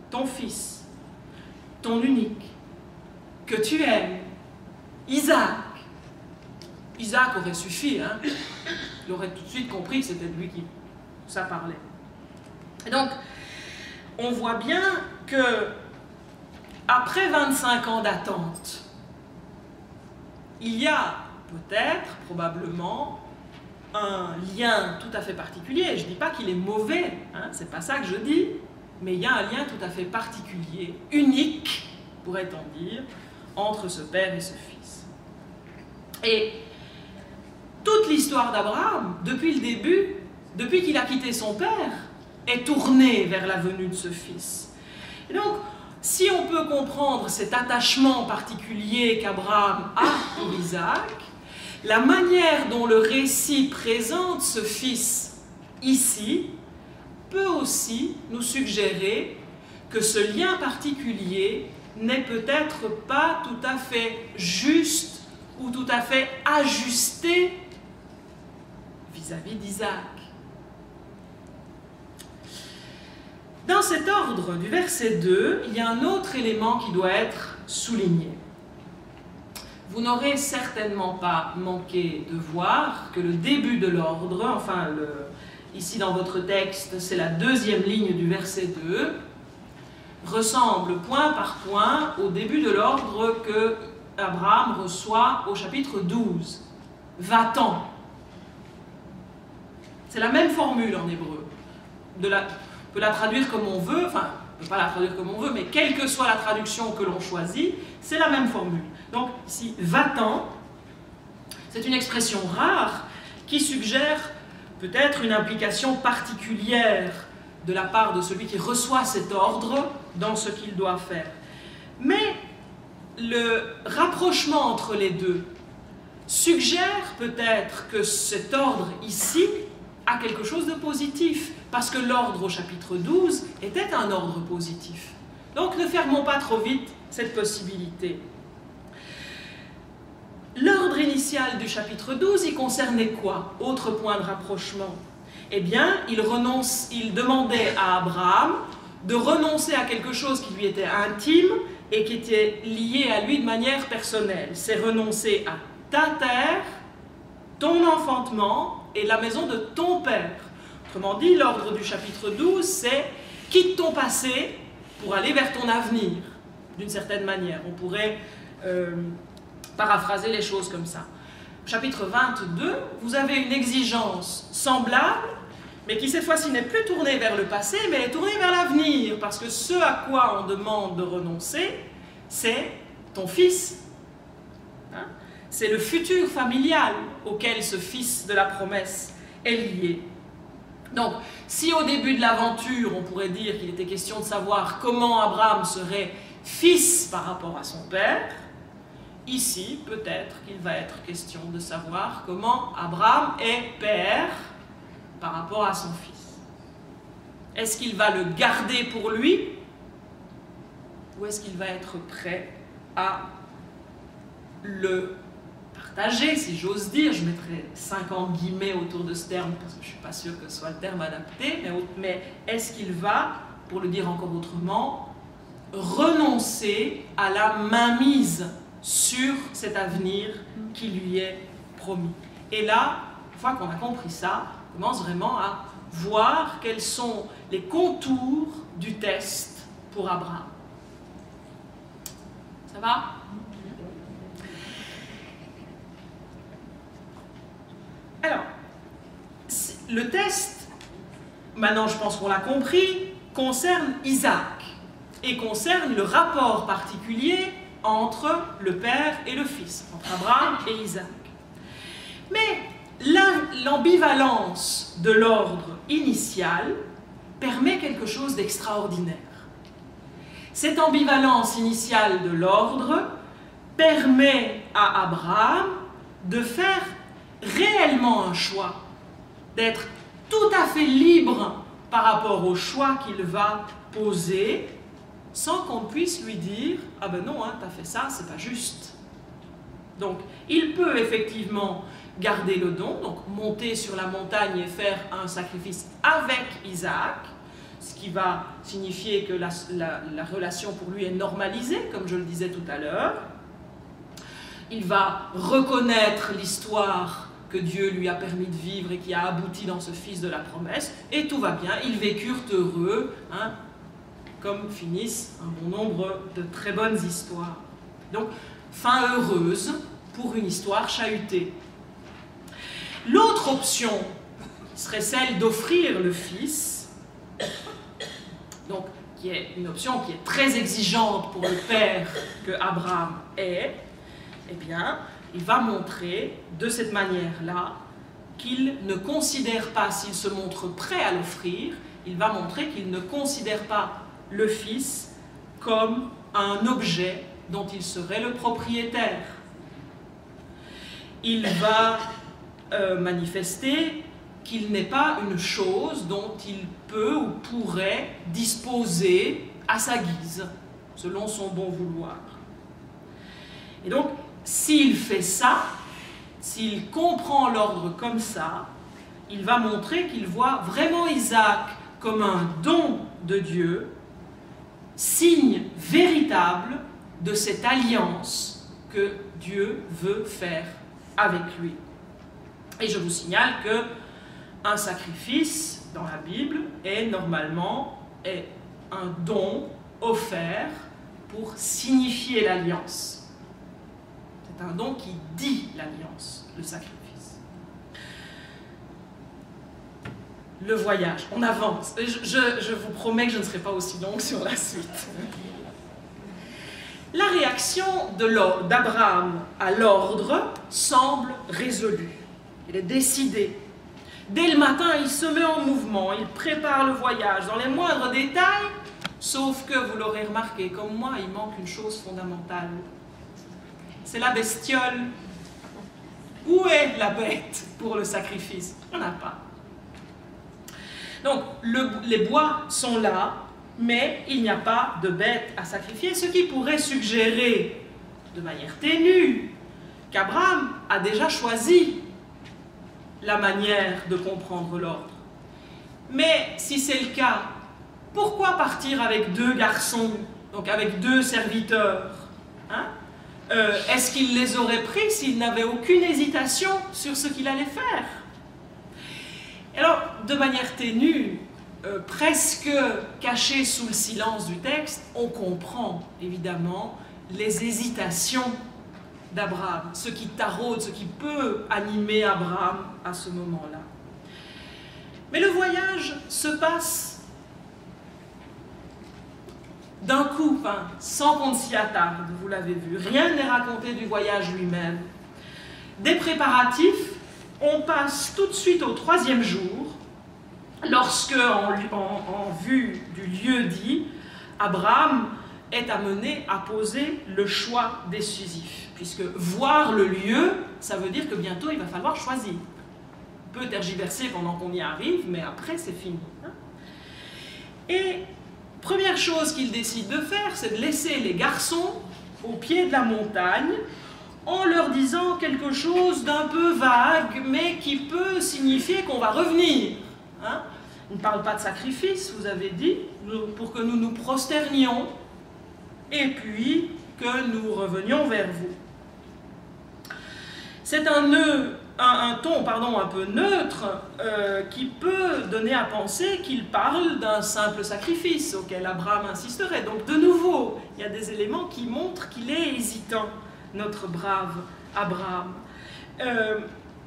Ton fils, ton unique, que tu aimes, Isaac. Isaac aurait suffi, hein? Il aurait tout de suite compris que c'était de lui qui ça parlait. Et donc, on voit bien que après 25 ans d'attente, il y a peut-être, probablement, un lien tout à fait particulier. Je ne dis pas qu'il est mauvais, hein, c'est pas ça que je dis, mais il y a un lien tout à fait particulier, unique, pourrait-on dire, entre ce père et ce fils. Et toute l'histoire d'Abraham, depuis le début, depuis qu'il a quitté son père, est tournée vers la venue de ce fils. Et donc, si on peut comprendre cet attachement particulier qu'Abraham a pour Isaac, la manière dont le récit présente ce fils ici peut aussi nous suggérer que ce lien particulier n'est peut-être pas tout à fait juste ou tout à fait ajusté vis-à-vis d'Isaac. Dans cet ordre du verset 2, il y a un autre élément qui doit être souligné. vous n'aurez certainement pas manqué de voir que le début de l'ordre, enfin ici dans votre texte, c'est la deuxième ligne du verset 2, ressemble point par point au début de l'ordre que Abraham reçoit au chapitre 12. Va-t'en. C'est la même formule en hébreu. On peut la traduire comme on veut, enfin, on ne peut pas la traduire comme on veut, mais quelle que soit la traduction que l'on choisit, c'est la même formule. Donc ici, va-t'en, c'est une expression rare qui suggère peut-être une implication particulière de la part de celui qui reçoit cet ordre dans ce qu'il doit faire. Mais le rapprochement entre les deux suggère peut-être que cet ordre ici a quelque chose de positif, parce que l'ordre au chapitre 12 était un ordre positif. Donc ne fermons pas trop vite cette possibilité. L'ordre initial du chapitre 12, il concernait quoi? Autre point de rapprochement. Eh bien, il demandait à Abraham de renoncer à quelque chose qui lui était intime et qui était lié à lui de manière personnelle. C'est renoncer à ta terre, ton enfantement et la maison de ton père. Autrement dit, l'ordre du chapitre 12, c'est quitte ton passé pour aller vers ton avenir, d'une certaine manière. On pourrait paraphraser les choses comme ça. Au chapitre 22, vous avez une exigence semblable, mais qui cette fois-ci n'est plus tournée vers le passé, mais elle est tournée vers l'avenir, parce que ce à quoi on demande de renoncer, c'est ton fils. Hein? C'est le futur familial auquel ce fils de la promesse est lié. Donc, si au début de l'aventure, on pourrait dire qu'il était question de savoir comment Abraham serait fils par rapport à son père, ici, peut-être qu'il va être question de savoir comment Abraham est père par rapport à son fils. Est-ce qu'il va le garder pour lui ou est-ce qu'il va être prêt à le partager, si j'ose dire? Je mettrai 50 guillemets autour de ce terme parce que je ne suis pas sûre que ce soit le terme adapté, mais est-ce qu'il va, pour le dire encore autrement, renoncer à la mainmise sur cet avenir qui lui est promis? Et là, une fois qu'on a compris ça, on commence vraiment à voir quels sont les contours du test pour Abraham. Ça va? Alors, le test, maintenant je pense qu'on l'a compris, concerne Isaac et concerne le rapport particulier entre le père et le fils, entre Abraham et Isaac. Mais l'ambivalence de l'ordre initial permet quelque chose d'extraordinaire. Cette ambivalence initiale de l'ordre permet à Abraham de faire réellement un choix, d'être tout à fait libre par rapport au choix qu'il va poser, sans qu'on puisse lui dire « Ah ben non, hein, t'as fait ça, c'est pas juste ». Donc, il peut effectivement garder le don, donc monter sur la montagne et faire un sacrifice avec Isaac, ce qui va signifier que la relation pour lui est normalisée, comme je le disais tout à l'heure. Il va reconnaître l'histoire que Dieu lui a permis de vivre et qui a abouti dans ce fils de la promesse, et tout va bien, ils vécurent heureux, hein, comme finissent un bon nombre de très bonnes histoires. Donc, fin heureuse pour une histoire chahutée. L'autre option serait celle d'offrir le fils, donc qui est une option qui est très exigeante pour le père que Abraham est. Eh bien, il va montrer de cette manière-là qu'il ne considère pas, s'il se montre prêt à l'offrir, il va montrer qu'il ne considère pas le fils comme un objet dont il serait le propriétaire. Il va manifester qu'il n'est pas une chose dont il peut ou pourrait disposer à sa guise, selon son bon vouloir. Et donc, s'il fait ça, s'il comprend l'ordre comme ça, il va montrer qu'il voit vraiment Isaac comme un don de Dieu, signe véritable de cette alliance que Dieu veut faire avec lui. Et je vous signale que un sacrifice dans la Bible est normalement un don offert pour signifier l'alliance. C'est un don qui dit l'alliance, le sacrifice. Le voyage, on avance. Je vous promets que je ne serai pas aussi longue sur la suite. La réaction d'Abraham à l'ordre semble résolue. Il est décidé. Dès le matin, il se met en mouvement, il prépare le voyage dans les moindres détails, sauf que, vous l'aurez remarqué, comme moi, il manque une chose fondamentale. C'est la bestiole. Où est la bête pour le sacrifice? Il n'y en a pas. Donc, les bois sont là, mais il n'y a pas de bête à sacrifier, ce qui pourrait suggérer, de manière ténue, qu'Abraham a déjà choisi la manière de comprendre l'ordre. Mais si c'est le cas, pourquoi partir avec 2 garçons, donc avec 2 serviteurs, hein? Est-ce qu'il les aurait pris s'il n'avait aucune hésitation sur ce qu'il allait faire? Alors, de manière ténue, presque cachée sous le silence du texte, on comprend évidemment les hésitations d'Abraham, ce qui taraude, ce qui peut animer Abraham à ce moment-là. Mais le voyage se passe d'un coup, sans qu'on s'y attarde, vous l'avez vu. Rien n'est raconté du voyage lui-même. Des préparatifs, on passe tout de suite au 3e jour, lorsque, en vue du lieu dit, Abraham est amené à poser le choix décisif. Puisque voir le lieu, ça veut dire que bientôt il va falloir choisir. On peut tergiverser pendant qu'on y arrive, mais après c'est fini. Et première chose qu'il décide de faire, c'est de laisser les garçons au pied de la montagne, en leur disant quelque chose d'un peu vague, mais qui peut signifier qu'on va revenir. On ne parle pas de sacrifice, vous avez dit, pour que nous nous prosternions, et puis que nous revenions vers vous. C'est un ton un peu neutre qui peut donner à penser qu'il parle d'un simple sacrifice auquel Abraham insisterait. Donc de nouveau, il y a des éléments qui montrent qu'il est hésitant, notre brave Abraham.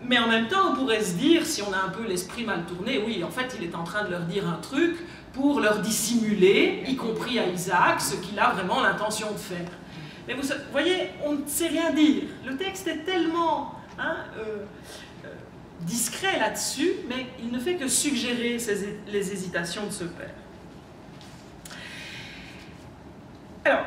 Mais en même temps, on pourrait se dire, si on a un peu l'esprit mal tourné, oui, en fait, il est en train de leur dire un truc pour leur dissimuler, y compris à Isaac, ce qu'il a vraiment l'intention de faire. Mais vous voyez, on ne sait rien dire. Le texte est tellement discret là-dessus, mais il ne fait que suggérer les hésitations de ce père. Alors,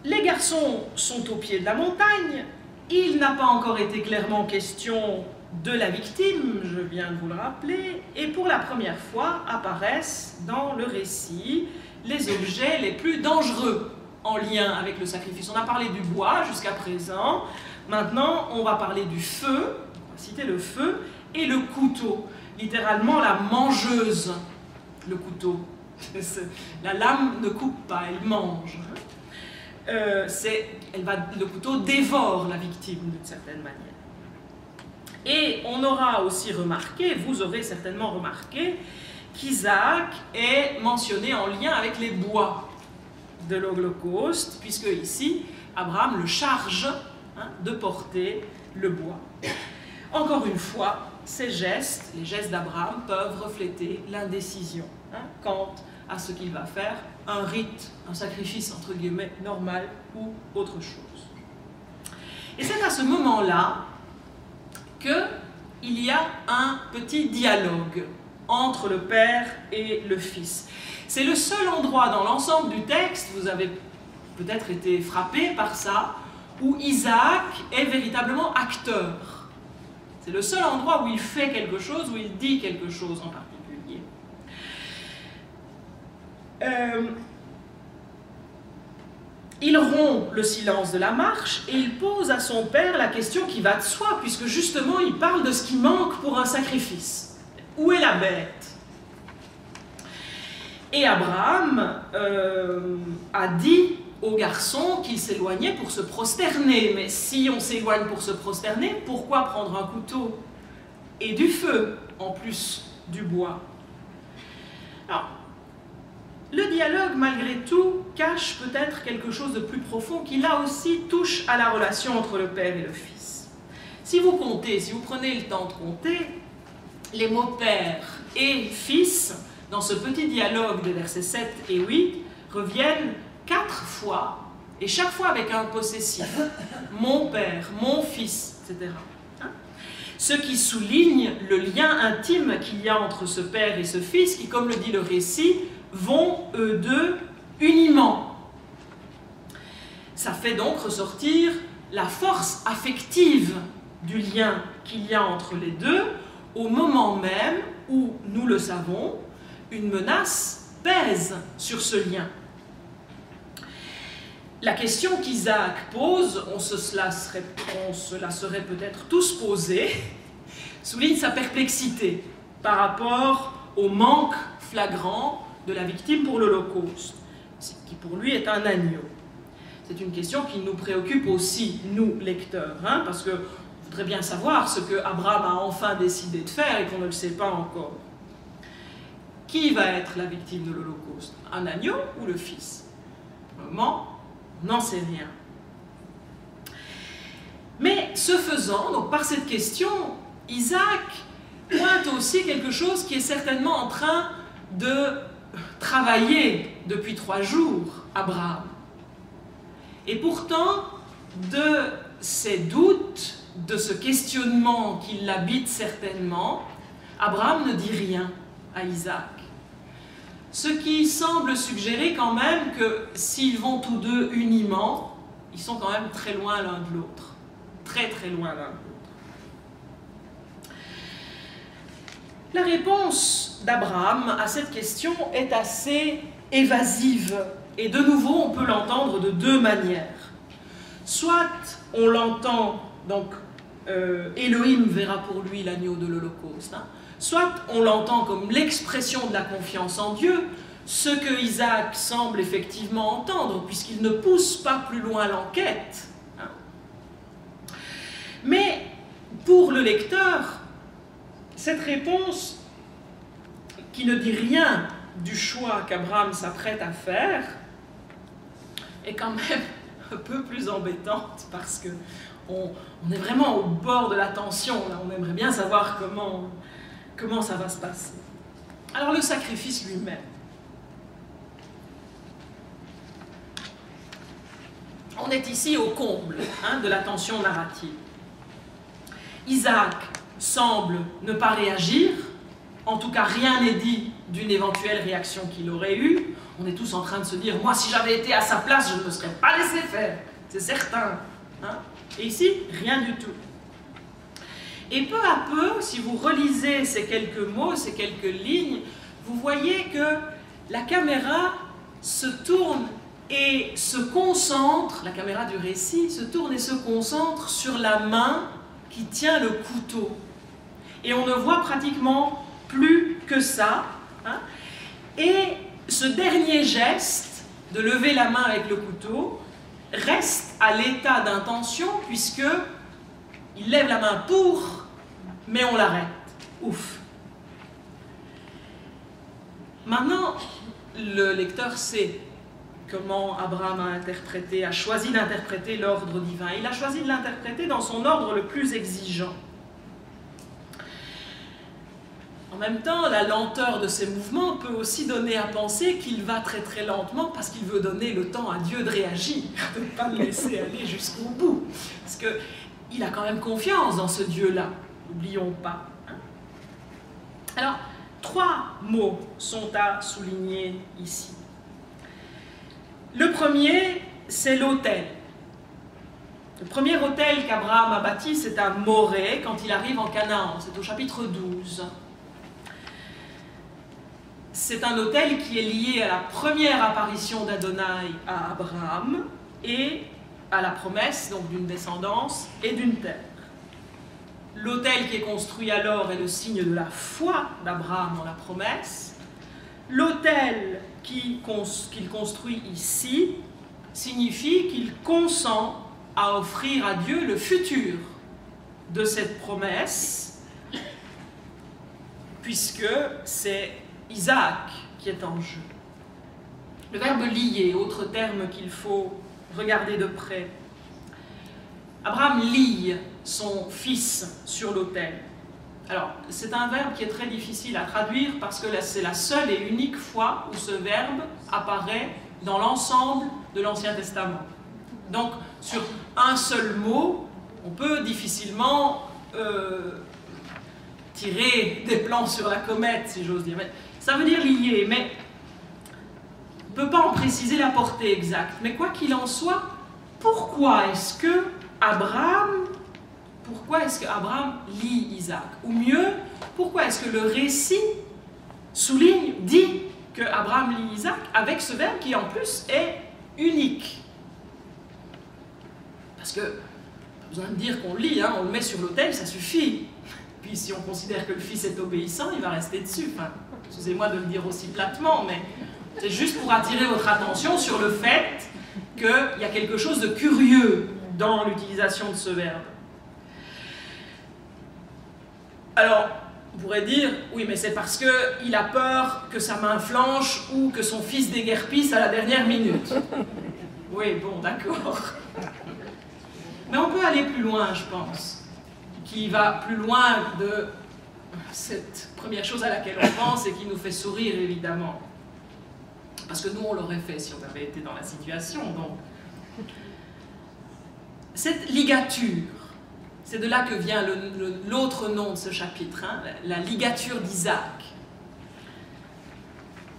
les garçons sont au pied de la montagne. Il n'a pas encore été clairement question de la victime, je viens de vous le rappeler, et pour la première fois apparaissent dans le récit les objets les plus dangereux en lien avec le sacrifice. On a parlé du bois jusqu'à présent, maintenant on va parler du feu, on va citer le feu, et le couteau, littéralement la mangeuse, le couteau. La lame ne coupe pas, elle mange. Le couteau dévore la victime d'une certaine manière. Et on aura aussi remarqué, vous aurez certainement remarqué, qu'Isaac est mentionné en lien avec les bois de l'Holocauste, puisque ici, Abraham le charge de porter le bois. Encore une fois, ces gestes, les gestes d'Abraham, peuvent refléter l'indécision quant à ce qu'il va faire, un rite, un sacrifice entre guillemets normal ou autre chose. Et c'est à ce moment-là qu'il y a un petit dialogue entre le père et le fils. C'est le seul endroit dans l'ensemble du texte, vous avez peut-être été frappé par ça, où Isaac est véritablement acteur. C'est le seul endroit où il fait quelque chose, où il dit quelque chose en particulier. Il rompt le silence de la marche et il pose à son père la question qui va de soi, puisque justement il parle de ce qui manque pour un sacrifice. Où est la bête? Et Abraham a dit au garçon qu'il s'éloignait pour se prosterner. Mais si on s'éloigne pour se prosterner, pourquoi prendre un couteau et du feu, en plus du bois? Alors, le dialogue, malgré tout, cache peut-être quelque chose de plus profond qui, là aussi, touche à la relation entre le père et le fils. Si vous comptez, si vous prenez le temps de compter, les mots père et fils, dans ce petit dialogue des versets 7 et 8, reviennent 4 fois, et chaque fois avec un possessif. Mon père, mon fils, etc. Ce qui souligne le lien intime qu'il y a entre ce père et ce fils, qui, comme le dit le récit, vont, eux deux, uniment. Ça fait donc ressortir la force affective du lien qu'il y a entre les deux, au moment même où, nous le savons, une menace pèse sur ce lien. La question qu'Isaac pose, on se la serait peut-être tous posée, souligne sa perplexité par rapport au manque flagrant de la victime pour l'Holocauste, qui pour lui est un agneau. C'est une question qui nous préoccupe aussi, nous, lecteurs, parce qu'on voudrait bien savoir ce que Abraham a enfin décidé de faire et qu'on ne le sait pas encore. Qui va être la victime de l'Holocauste? Un agneau ou le fils? Pour le moment, on n'en sait rien. Mais ce faisant, donc par cette question, Isaac pointe aussi quelque chose qui est certainement en train de travailler depuis 3 jours, Abraham. Et pourtant, de ces doutes, de ce questionnement qui l'habite certainement, Abraham ne dit rien à Isaac. Ce qui semble suggérer quand même que s'ils vont tous deux uniment, ils sont quand même très loin l'un de l'autre. Très très loin l'un de l'autre. La réponse d'Abraham à cette question est assez évasive. Et de nouveau, on peut l'entendre de 2 manières. Soit on l'entend, donc Elohim verra pour lui l'agneau de l'Holocauste, soit on l'entend comme l'expression de la confiance en Dieu, ce que Isaac semble effectivement entendre, puisqu'il ne pousse pas plus loin l'enquête. Mais pour le lecteur, cette réponse, qui ne dit rien du choix qu'Abraham s'apprête à faire, est quand même un peu plus embêtante, parce que on est vraiment au bord de la tension, là. On aimerait bien savoir comment ça va se passer. Alors le sacrifice lui-même. On est ici au comble de la tension narrative. Isaac semble ne pas réagir, en tout cas rien n'est dit d'une éventuelle réaction qu'il aurait eue. On est tous en train de se dire, moi si j'avais été à sa place, je ne me serais pas laissé faire, c'est certain. Et ici, rien du tout. Et peu à peu, si vous relisez ces quelques mots, ces quelques lignes, vous voyez que la caméra se tourne et se concentre, la caméra du récit se tourne et se concentre sur la main qui tient le couteau. Et on ne voit pratiquement plus que ça. Et ce dernier geste de lever la main avec le couteau reste à l'état d'intention, puisque il lève la main pour, mais on l'arrête. Ouf. Maintenant, le lecteur sait comment Abraham a choisi d'interpréter l'ordre divin. Il a choisi de l'interpréter dans son ordre le plus exigeant. En même temps, la lenteur de ses mouvements peut aussi donner à penser qu'il va très très lentement parce qu'il veut donner le temps à Dieu de réagir, de ne pas le laisser aller jusqu'au bout. Parce qu'il a quand même confiance dans ce Dieu-là, n'oublions pas. Alors, 3 mots sont à souligner ici. Le premier, c'est l'autel. Le premier autel qu'Abraham a bâti, c'est à Morée, quand il arrive en Canaan. C'est au chapitre 12. C'est un autel qui est lié à la première apparition d'Adonai à Abraham et à la promesse donc d'une descendance et d'une terre. L'autel qui est construit alors est le signe de la foi d'Abraham en la promesse. L'autel qu'il construit ici, signifie qu'il consent à offrir à Dieu le futur de cette promesse, puisque c'est Isaac qui est en jeu. Le verbe lier, autre terme qu'il faut regarder de près. Abraham lie son fils sur l'autel. Alors, c'est un verbe qui est très difficile à traduire parce que c'est la seule et unique fois où ce verbe apparaît dans l'ensemble de l'Ancien Testament. Donc, sur un seul mot, on peut difficilement tirer des plans sur la comète, si j'ose dire. Mais ça veut dire lier, mais on ne peut pas en préciser la portée exacte. Mais quoi qu'il en soit, pourquoi est-ce que Abraham lie Isaac? Ou mieux, pourquoi est-ce que le récit dit que Abraham lie Isaac avec ce verbe qui en plus est unique? Parce que, pas besoin de dire qu'on lit, hein, on le met sur l'autel, ça suffit. Puis si on considère que le fils est obéissant, il va rester dessus. Enfin, excusez-moi de le dire aussi platement, mais c'est juste pour attirer votre attention sur le fait qu'il y a quelque chose de curieux dans l'utilisation de ce verbe. Alors, on pourrait dire, oui, mais c'est parce qu'il a peur que sa main flanche ou que son fils déguerpisse à la dernière minute. Oui, bon, d'accord. Mais on peut aller plus loin, je pense, qui va plus loin de cette première chose à laquelle on pense et qui nous fait sourire, évidemment. Parce que nous, on l'aurait fait si on avait été dans la situation, donc. Cette ligature, c'est de là que vient l'autre nom de ce chapitre, hein, la ligature d'Isaac.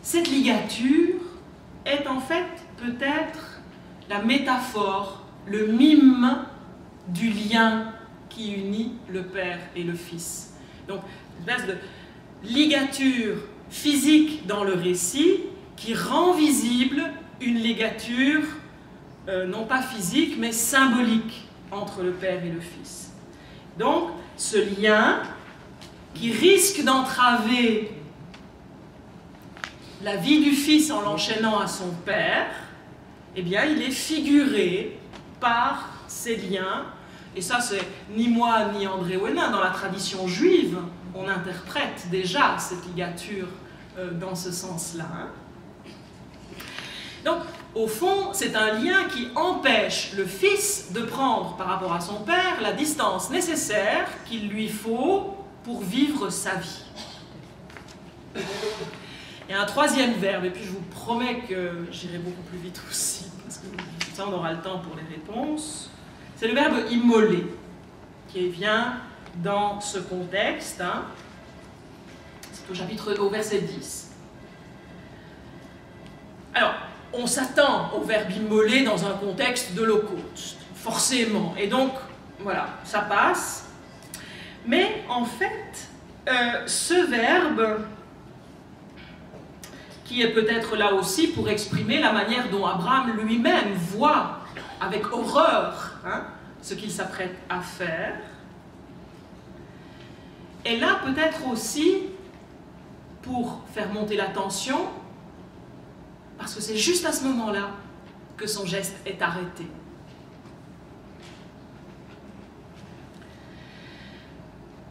Cette ligature est en fait peut-être la métaphore, le mime du lien qui unit le Père et le Fils. Donc, une espèce de ligature physique dans le récit qui rend visible une ligature non pas physique, mais symbolique entre le Père et le Fils. Donc, ce lien qui risque d'entraver la vie du Fils en l'enchaînant à son Père, eh bien, il est figuré par ces liens. Et ça, c'est ni moi ni André Ouénin. Dans la tradition juive, on interprète déjà cette ligature dans ce sens-là. Hein. Donc, au fond, c'est un lien qui empêche le Fils de prendre par rapport à son Père la distance nécessaire qu'il lui faut pour vivre sa vie. Il y a un troisième verbe, et puis je vous promets que j'irai beaucoup plus vite aussi, parce que ça on aura le temps pour les réponses. C'est le verbe immoler, qui vient dans ce contexte. Hein. C'est au verset 10. Alors, on s'attend au verbe immoler dans un contexte d'Holocauste, forcément. Et donc, voilà, ça passe. Mais en fait, ce verbe, qui est peut-être là aussi pour exprimer la manière dont Abraham lui-même voit avec horreur hein, ce qu'il s'apprête à faire, est là peut-être aussi pour faire monter la tension, parce que c'est juste à ce moment-là que son geste est arrêté.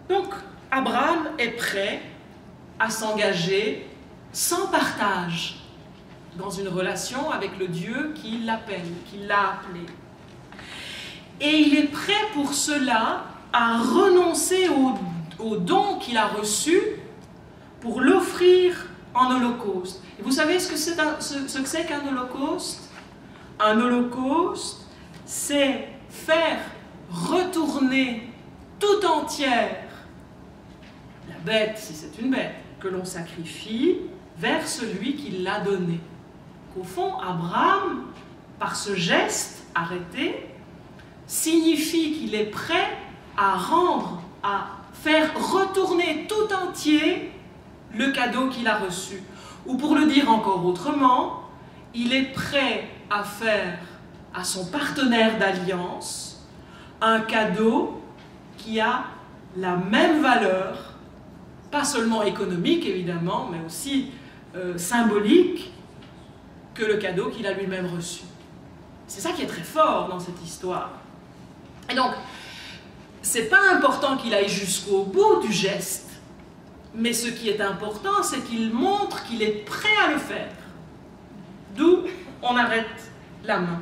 Donc, Abraham est prêt à s'engager sans partage dans une relation avec le Dieu qui l'appelle, qui l'a appelé. Et il est prêt pour cela à renoncer au don qu'il a reçu pour l'offrir en holocauste. Et vous savez ce que c'est qu'un holocauste? Un holocauste, c'est faire retourner tout entière la bête, si c'est une bête, que l'on sacrifie, vers celui qui l'a donné. Au fond, Abraham, par ce geste arrêté, signifie qu'il est prêt à faire retourner tout entier le cadeau qu'il a reçu. Ou pour le dire encore autrement, il est prêt à faire à son partenaire d'alliance un cadeau qui a la même valeur, pas seulement économique évidemment, mais aussi symbolique, que le cadeau qu'il a lui-même reçu. C'est ça qui est très fort dans cette histoire. Et donc, c'est pas important qu'il aille jusqu'au bout du geste, mais ce qui est important, c'est qu'il montre qu'il est prêt à le faire. D'où on arrête la main.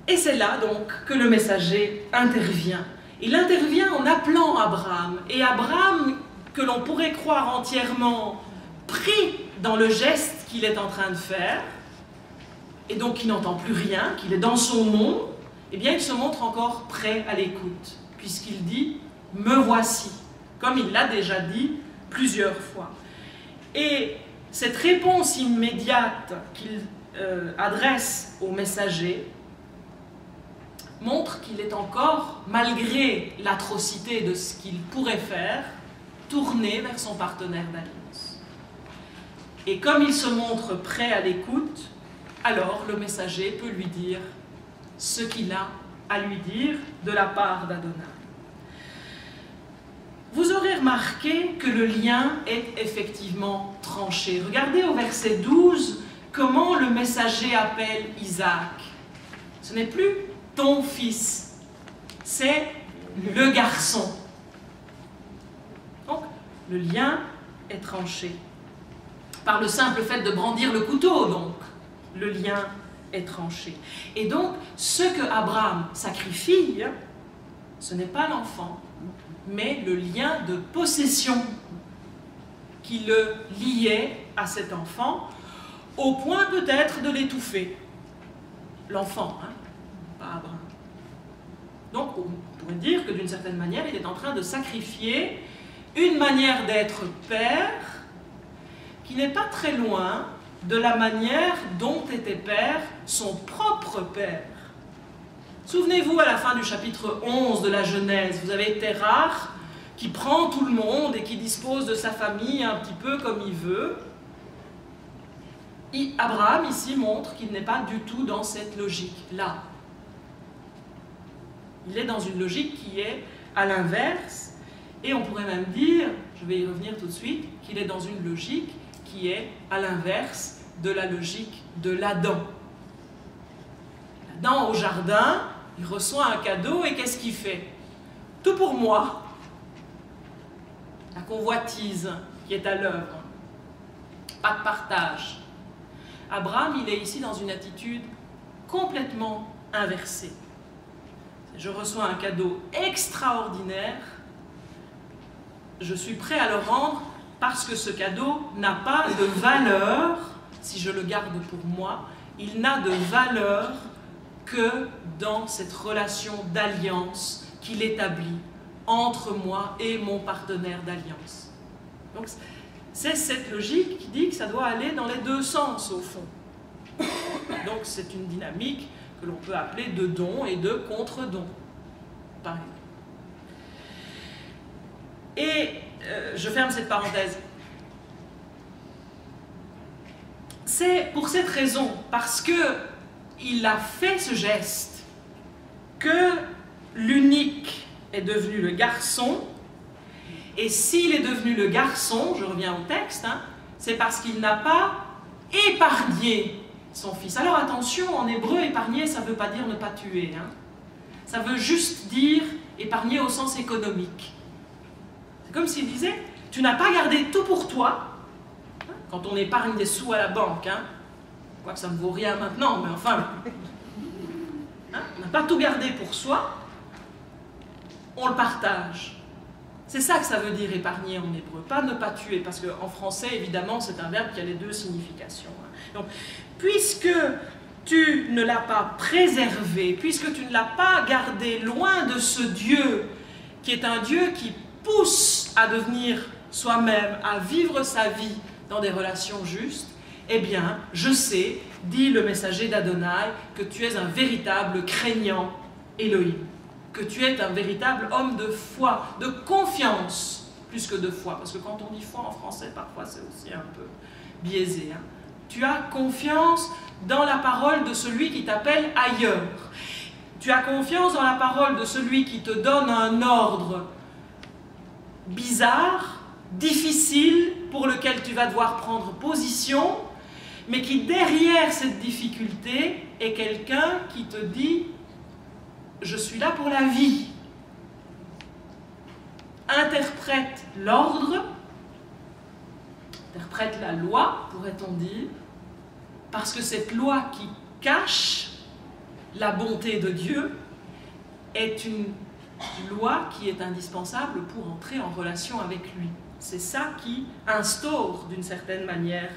Et c'est là donc que le messager intervient. Il intervient en appelant Abraham. Et Abraham, que l'on pourrait croire entièrement pris dans le geste qu'il est en train de faire, et donc qui n'entend plus rien, qu'il est dans son monde, eh bien il se montre encore prêt à l'écoute, puisqu'il dit « me voici », comme il l'a déjà dit plusieurs fois. Et cette réponse immédiate qu'il adresse au messager montre qu'il est encore, malgré l'atrocité de ce qu'il pourrait faire, tourné vers son partenaire d'alliance. Et comme il se montre prêt à l'écoute, alors le messager peut lui dire ce qu'il a à lui dire de la part d'Adonai. Vous aurez remarqué que le lien est effectivement tranché. Regardez au verset 12 comment le messager appelle Isaac. Ce n'est plus ton fils, c'est le garçon. Donc, le lien est tranché. Par le simple fait de brandir le couteau, donc, le lien est tranché. Et donc, ce que Abraham sacrifie, ce n'est pas l'enfant, mais le lien de possession qui le liait à cet enfant, au point peut-être de l'étouffer. L'enfant, hein, pas Abraham. Donc, on pourrait dire que d'une certaine manière, il est en train de sacrifier une manière d'être père qui n'est pas très loin de la manière dont était père son propre père. Souvenez-vous, à la fin du chapitre 11 de la Genèse, vous avez Terach qui prend tout le monde et qui dispose de sa famille un petit peu comme il veut. Et Abraham, ici, montre qu'il n'est pas du tout dans cette logique-là. Il est dans une logique qui est à l'inverse, et on pourrait même dire, je vais y revenir tout de suite, qu'il est dans une logique qui est à l'inverse de la logique de l'Adam. L'Adam au jardin, il reçoit un cadeau et qu'est-ce qu'il fait? Tout pour moi. La convoitise qui est à l'œuvre. Pas de partage. Abraham, il est ici dans une attitude complètement inversée. Je reçois un cadeau extraordinaire, je suis prêt à le rendre parce que ce cadeau n'a pas de valeur, si je le garde pour moi, il n'a de valeur que dans cette relation d'alliance qu'il établit entre moi et mon partenaire d'alliance. Donc c'est cette logique qui dit que ça doit aller dans les deux sens au fond. Donc c'est une dynamique que l'on peut appeler de don et de contre-don, par exemple. Et je ferme cette parenthèse. C'est pour cette raison, parce qu'il a fait ce geste, que l'unique est devenu le garçon, et s'il est devenu le garçon, je reviens au texte, hein, c'est parce qu'il n'a pas épargné son fils. Alors attention, en hébreu, épargner, ça ne veut pas dire ne pas tuer. Hein. Ça veut juste dire épargner au sens économique. C'est comme s'il disait, tu n'as pas gardé tout pour toi, hein, quand on épargne des sous à la banque, hein, quoique ça ne vaut rien maintenant, mais enfin, hein, on n'a pas tout gardé pour soi, on le partage. C'est ça que ça veut dire épargner en hébreu, pas ne pas tuer, parce qu'en français, évidemment, c'est un verbe qui a les deux significations. Donc, puisque tu ne l'as pas préservé, puisque tu ne l'as pas gardé loin de ce Dieu, qui est un Dieu qui pousse à devenir soi-même, à vivre sa vie dans des relations justes, eh bien, je sais, dit le messager d'Adonai, que tu es un véritable craignant Elohim, que tu es un véritable homme de foi, de confiance, plus que de foi, parce que quand on dit foi en français, parfois c'est aussi un peu biaisé. Hein. Tu as confiance dans la parole de celui qui t'appelle ailleurs. Tu as confiance dans la parole de celui qui te donne un ordre bizarre, difficile, pour lequel tu vas devoir prendre position, mais qui derrière cette difficulté est quelqu'un qui te dit « je suis là pour la vie », interprète l'ordre, interprète la loi, pourrait-on dire, parce que cette loi qui cache la bonté de Dieu est une loi qui est indispensable pour entrer en relation avec lui. C'est ça qui instaure d'une certaine manière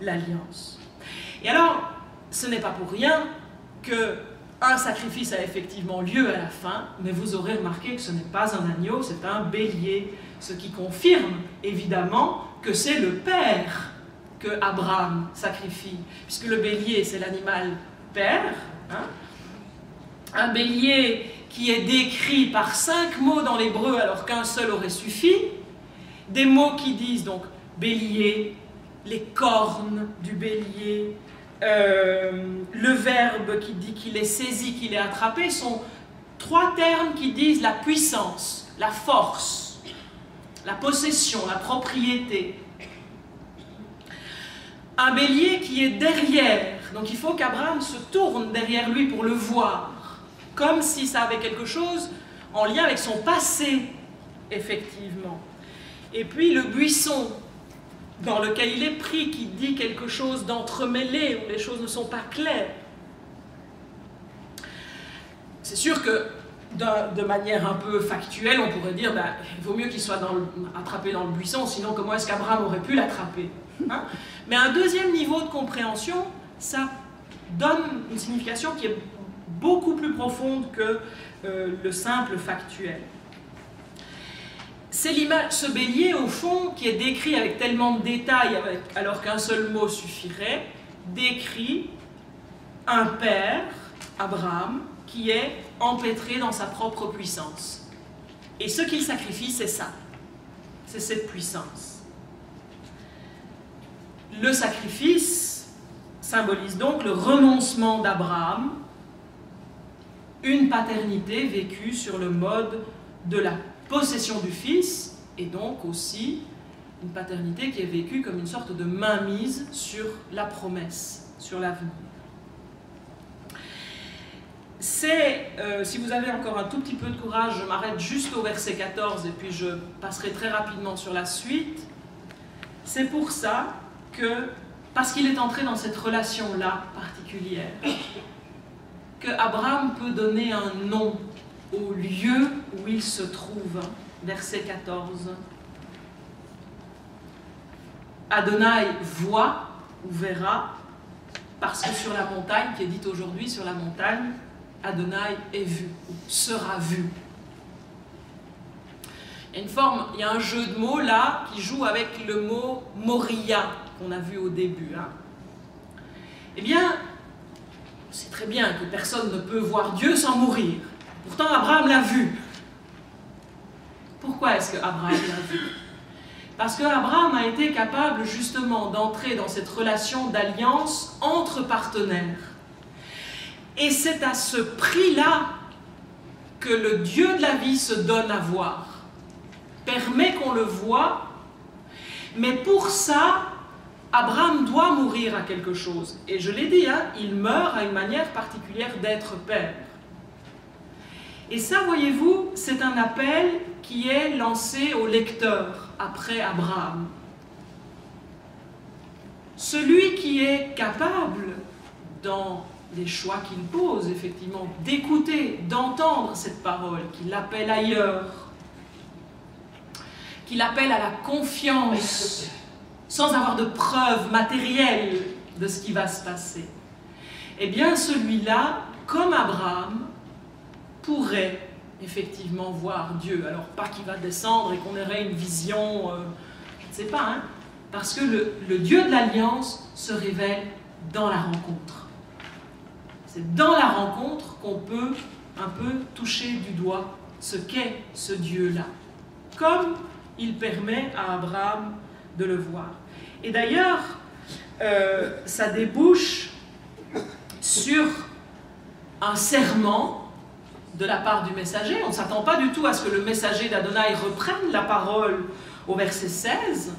l'alliance. Et alors, ce n'est pas pour rien qu'un sacrifice a effectivement lieu à la fin, mais vous aurez remarqué que ce n'est pas un agneau, c'est un bélier, ce qui confirme évidemment que c'est le père que Abraham sacrifie, puisque le bélier c'est l'animal père, hein? Un bélier qui est décrit par 5 mots dans l'hébreu alors qu'un seul aurait suffi, des mots qui disent donc bélier, les cornes du bélier, le verbe qui dit qu'il est saisi, qu'il est attrapé, sont 3 termes qui disent la puissance, la force, la possession, la propriété. Un bélier qui est derrière, donc il faut qu'Abraham se tourne derrière lui pour le voir, comme si ça avait quelque chose en lien avec son passé, effectivement. Et puis le buisson dans lequel il est pris, qui dit quelque chose d'entremêlé, où les choses ne sont pas claires. C'est sûr que, de manière un peu factuelle, on pourrait dire ben, il vaut mieux qu'il soit attrapé dans le buisson, sinon comment est-ce qu'Abraham aurait pu l'attraper, hein? Mais à un deuxième niveau de compréhension, ça donne une signification qui est beaucoup plus profonde que le simple factuel. C'est l'image, ce bélier, au fond, qui est décrit avec tellement de détails, alors qu'un seul mot suffirait, décrit un père, Abraham, qui est empêtré dans sa propre puissance. Et ce qu'il sacrifie, c'est ça. C'est cette puissance. Le sacrifice symbolise donc le renoncement d'Abraham, une paternité vécue sur le mode de la possession du Fils, et donc aussi une paternité qui est vécue comme une sorte de mainmise sur la promesse, sur l'avenir. C'est, si vous avez encore un tout petit peu de courage, je m'arrête juste au verset 14 et puis je passerai très rapidement sur la suite. C'est pour ça que, parce qu'il est entré dans cette relation-là particulière, que Abraham peut donner un nom au lieu où il se trouve. Verset 14. Adonai voit ou verra, parce que sur la montagne, qui est dite aujourd'hui sur la montagne, Adonai est vu, ou sera vu. Il y a un jeu de mots là qui joue avec le mot Moria qu'on a vu au début. Hein. Eh bien, c'est très bien que personne ne peut voir Dieu sans mourir. Pourtant, Abraham l'a vu. Pourquoi est-ce que Abraham l'a vu? Parce qu'Abraham a été capable justement d'entrer dans cette relation d'alliance entre partenaires. Et c'est à ce prix-là que le Dieu de la vie se donne à voir. Permet qu'on le voie, mais pour ça, Abraham doit mourir à quelque chose. Et je l'ai dit, hein, il meurt à une manière particulière d'être père. Et ça, voyez-vous, c'est un appel qui est lancé au lecteur après Abraham. Celui qui est capable, dans les choix qu'il pose, effectivement, d'écouter, d'entendre cette parole, qui l'appelle ailleurs, qui l'appelle à la confiance, sans avoir de preuves matérielles de ce qui va se passer, eh bien celui-là, comme Abraham, pourrait effectivement voir Dieu. Alors pas qu'il va descendre et qu'on aurait une vision, je ne sais pas, hein, parce que le Dieu de l'Alliance se révèle dans la rencontre. C'est dans la rencontre qu'on peut un peu toucher du doigt ce qu'est ce Dieu-là, comme il permet à Abraham de le voir. Et d'ailleurs, ça débouche sur un serment de la part du messager. On ne s'attend pas du tout à ce que le messager d'Adonai reprenne la parole au verset 16.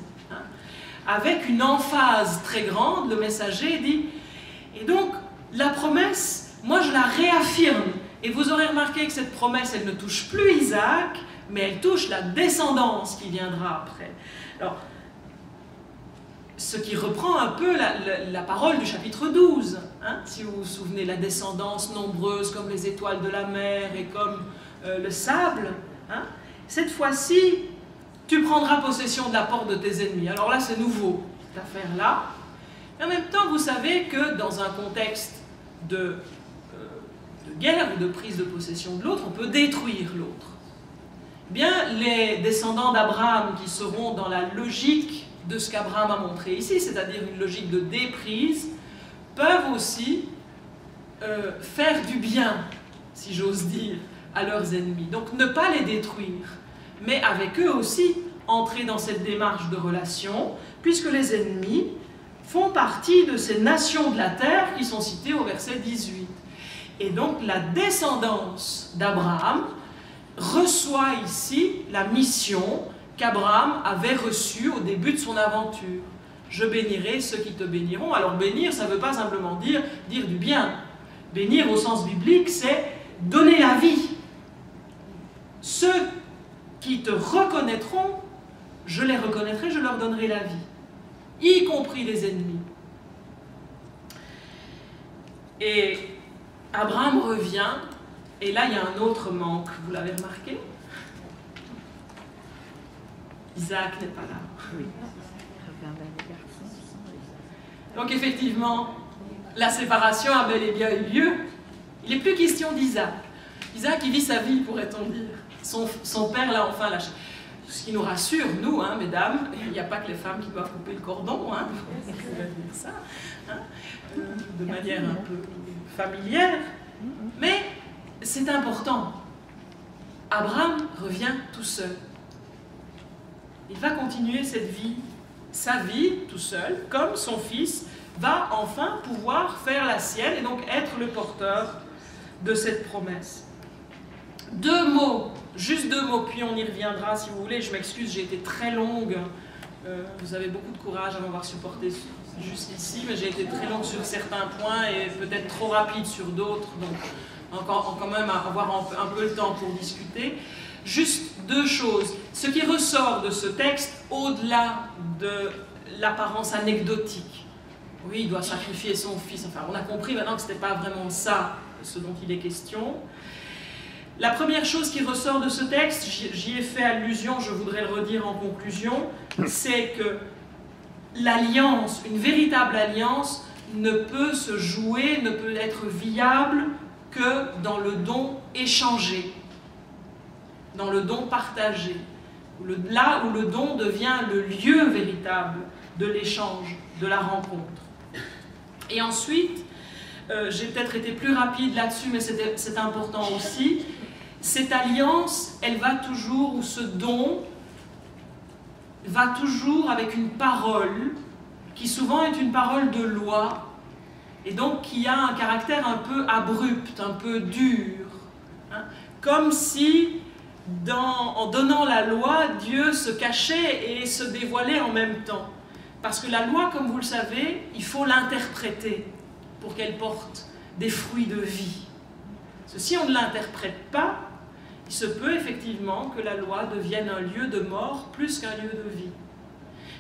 avec une emphase très grande, le messager dit, et donc la promesse, moi je la réaffirme, et vous aurez remarqué que cette promesse, elle ne touche plus Isaac, mais elle touche la descendance qui viendra après. Alors, ce qui reprend un peu la parole du chapitre 12, hein, si vous vous souvenez, la descendance nombreuse comme les étoiles de la mer et comme le sable. Hein. Cette fois-ci, tu prendras possession de la porte de tes ennemis. Alors là, c'est nouveau, cette affaire-là. Et en même temps, vous savez que dans un contexte de guerre ou de prise de possession de l'autre, on peut détruire l'autre. Bien, les descendants d'Abraham qui seront dans la logique de ce qu'Abraham a montré ici, c'est-à-dire une logique de déprise, peuvent aussi faire du bien, si j'ose dire, à leurs ennemis. Donc ne pas les détruire, mais avec eux aussi entrer dans cette démarche de relation, puisque les ennemis font partie de ces nations de la terre qui sont citées au verset 18. Et donc la descendance d'Abraham reçoit ici la mission qu'Abraham avait reçue au début de son aventure. Je bénirai ceux qui te béniront. Alors bénir, ça ne veut pas simplement dire du bien. Bénir au sens biblique, c'est donner la vie. Ceux qui te reconnaîtront, je les reconnaîtrai, je leur donnerai la vie, y compris les ennemis. Et Abraham revient, et là il y a un autre manque, vous l'avez remarqué? Isaac n'est pas là. Oui. Donc effectivement, la séparation a bel et bien eu lieu. Il n'est plus question d'Isaac. Isaac, il vit sa vie, pourrait-on dire. Son père l'a enfin lâché. Ce qui nous rassure, nous, hein, mesdames, il n'y a pas que les femmes qui doivent couper le cordon, hein, on va dire ça, hein, de manière un peu familière. Mais c'est important. Abraham revient tout seul. Il va continuer cette vie, sa vie tout seul, comme son fils va enfin pouvoir faire la sienne et donc être le porteur de cette promesse. Deux mots, juste deux mots, puis on y reviendra si vous voulez. Je m'excuse, j'ai été très longue. Vous avez beaucoup de courage à m'avoir supporté jusqu'ici, mais j'ai été très longue sur certains points et peut-être trop rapide sur d'autres, donc encore quand même avoir un peu le temps pour discuter. Juste deux choses. Ce qui ressort de ce texte, au-delà de l'apparence anecdotique. Oui, il doit sacrifier son fils. Enfin, on a compris maintenant que ce n'était pas vraiment ça ce dont il est question. La première chose qui ressort de ce texte, j'y ai fait allusion, je voudrais le redire en conclusion, c'est que l'alliance, une véritable alliance, ne peut se jouer, ne peut être viable que dans le don échangé, dans le don partagé, là où le don devient le lieu véritable de l'échange, de la rencontre. Et ensuite, j'ai peut-être été plus rapide là-dessus, mais c'est important aussi, cette alliance, elle va toujours, ou ce don, va toujours avec une parole, qui souvent est une parole de loi, et donc qui a un caractère un peu abrupt, un peu dur, hein, comme si, en donnant la loi, Dieu se cachait et se dévoilait en même temps. Parce que la loi, comme vous le savez, il faut l'interpréter pour qu'elle porte des fruits de vie. Si on ne l'interprète pas, il se peut effectivement que la loi devienne un lieu de mort plus qu'un lieu de vie.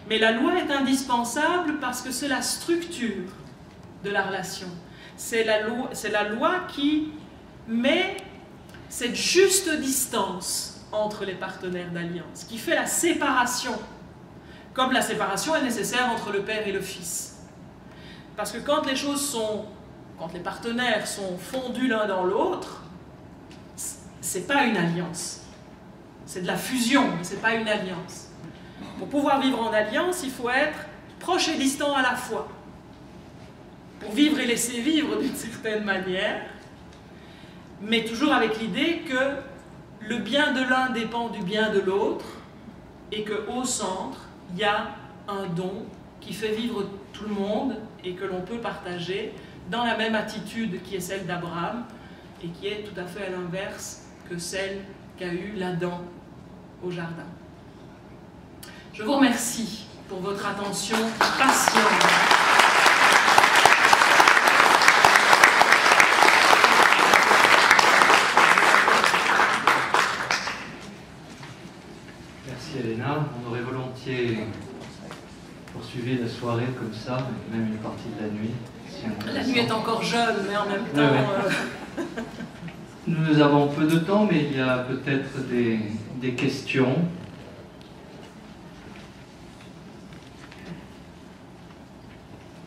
Mais la loi est indispensable parce que c'est la structure de la relation. C'est la loi qui met cette juste distance entre les partenaires d'alliance, qui fait la séparation, comme la séparation est nécessaire entre le père et le fils. Parce que quand les partenaires sont fondus l'un dans l'autre, c'est pas une alliance. C'est de la fusion, mais c'est pas une alliance. Pour pouvoir vivre en alliance, il faut être proche et distant à la fois. Pour vivre et laisser vivre d'une certaine manière, mais toujours avec l'idée que le bien de l'un dépend du bien de l'autre et qu'au centre, il y a un don qui fait vivre tout le monde et que l'on peut partager dans la même attitude qui est celle d'Abraham et qui est tout à fait à l'inverse que celle qu'a eue l'Adam au jardin. Je vous remercie pour votre attention patiente. Merci Elena. On aurait volontiers poursuivi la soirée comme ça, même une partie de la nuit. La nuit est encore jeune, mais en même temps... Ouais. Nous avons peu de temps, mais il y a peut-être des questions.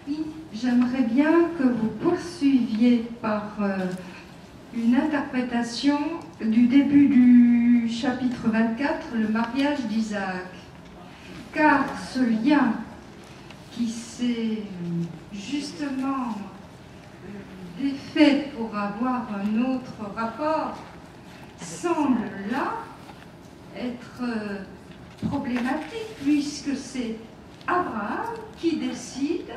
Oui, j'aimerais bien que vous poursuiviez par une interprétation du début du chapitre 24, le mariage d'Isaac. Car ce lien qui s'est justement défait pour avoir un autre rapport semble là être problématique, puisque c'est Abraham qui décide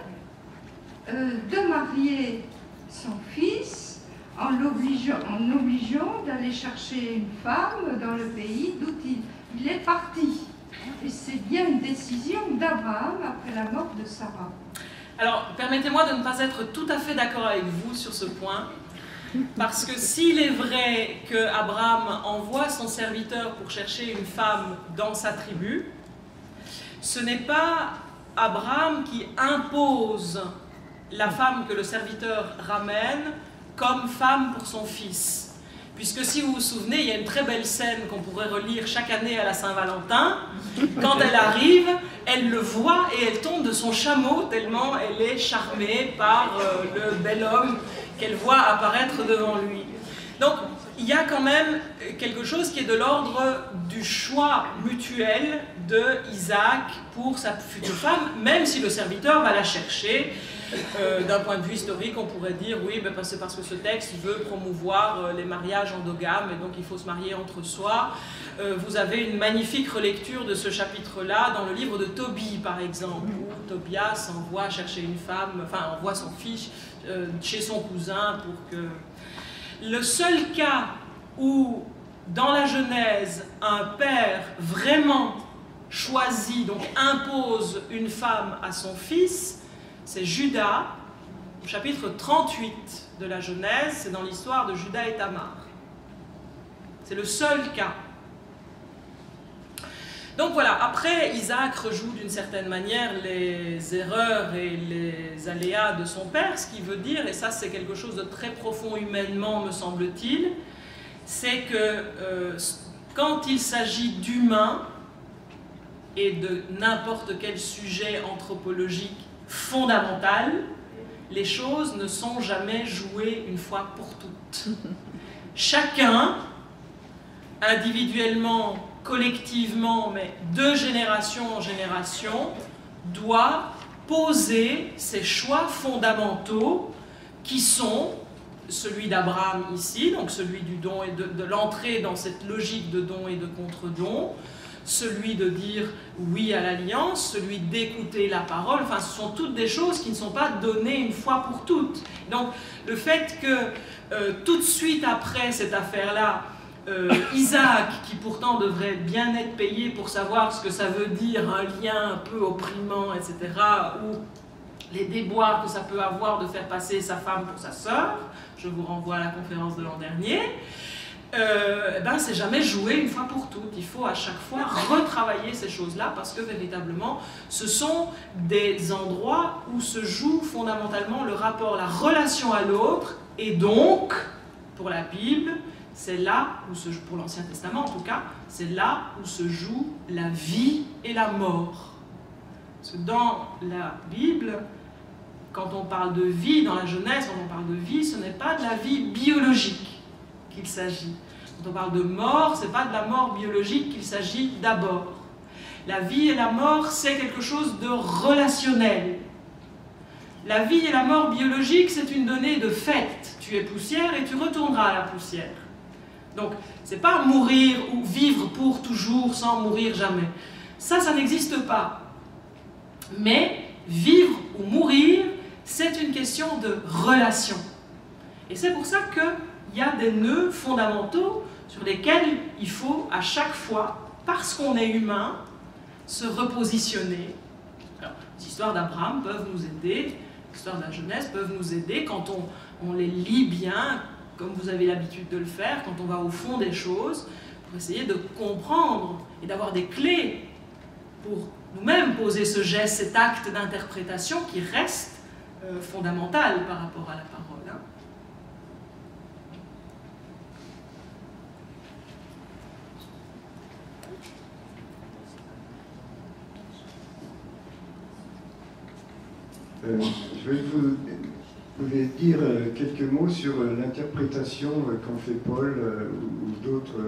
de marier son fils en l'obligeant d'aller chercher une femme dans le pays d'où il est parti. Et c'est bien une décision d'Abraham après la mort de Sarah. Alors, permettez-moi de ne pas être tout à fait d'accord avec vous sur ce point, parce que s'il est vrai qu'Abraham envoie son serviteur pour chercher une femme dans sa tribu, ce n'est pas Abraham qui impose la femme que le serviteur ramène comme femme pour son fils. Puisque si vous vous souvenez, il y a une très belle scène qu'on pourrait relire chaque année à la Saint-Valentin. Quand elle arrive, elle le voit et elle tombe de son chameau tellement elle est charmée par le bel homme qu'elle voit apparaître devant lui. Donc, il y a quand même quelque chose qui est de l'ordre du choix mutuel de Isaac pour sa future femme, même si le serviteur va la chercher. D'un point de vue historique, on pourrait dire oui, ben, c'est parce que ce texte veut promouvoir les mariages endogames et donc il faut se marier entre soi. Vous avez une magnifique relecture de ce chapitre-là dans le livre de Tobie, par exemple, où Tobias envoie chercher une femme, enfin envoie son fils chez son cousin pour que... Le seul cas où, dans la Genèse, un père vraiment choisit, donc impose une femme à son fils, c'est Judas, au chapitre 38 de la Genèse, c'est dans l'histoire de Judas et Tamar. C'est le seul cas. Donc voilà, après Isaac rejoue d'une certaine manière les erreurs et les aléas de son père, ce qui veut dire, et ça c'est quelque chose de très profond humainement me semble-t-il, c'est que quand il s'agit d'humains et de n'importe quel sujet anthropologique fondamental, les choses ne sont jamais jouées une fois pour toutes. Chacun, individuellement, collectivement, mais de génération en génération, doit poser ses choix fondamentaux qui sont celui d'Abraham ici, donc celui du don et de l'entrée dans cette logique de don et de contre-don, celui de dire oui à l'alliance, celui d'écouter la parole, enfin ce sont toutes des choses qui ne sont pas données une fois pour toutes. Donc le fait que tout de suite après cette affaire-là, Isaac, qui pourtant devrait bien être payé pour savoir ce que ça veut dire un lien un peu opprimant, etc., ou les déboires que ça peut avoir de faire passer sa femme pour sa sœur, je vous renvoie à la conférence de l'an dernier, ben c'est jamais joué une fois pour toutes. Il faut à chaque fois retravailler ces choses-là parce que véritablement, ce sont des endroits où se joue fondamentalement le rapport, la relation à l'autre, et donc, pour la Bible, c'est là où se joue, pour l'Ancien Testament en tout cas, c'est là où se joue la vie et la mort. Parce que dans la Bible, quand on parle de vie, dans la Genèse, quand on parle de vie, ce n'est pas de la vie biologique qu'il s'agit. Quand on parle de mort, ce n'est pas de la mort biologique qu'il s'agit d'abord. La vie et la mort, c'est quelque chose de relationnel. La vie et la mort biologique, c'est une donnée de fait. Tu es poussière et tu retourneras à la poussière. Donc, ce n'est pas mourir ou vivre pour toujours sans mourir jamais. Ça n'existe pas. Mais vivre ou mourir, c'est une question de relation. Et c'est pour ça qu'il y a des nœuds fondamentaux sur lesquels il faut à chaque fois, parce qu'on est humain, se repositionner Les histoires d'Abraham peuvent nous aider, les histoires de la Genèse peuvent nous aider quand on les lit bien, comme vous avez l'habitude de le faire, quand on va au fond des choses, pour essayer de comprendre et d'avoir des clés pour nous-mêmes poser ce geste, cet acte d'interprétation qui reste fondamental par rapport à la parole. Hein. Je vous voulais dire quelques mots sur l'interprétation qu'en fait Paul ou d'autres.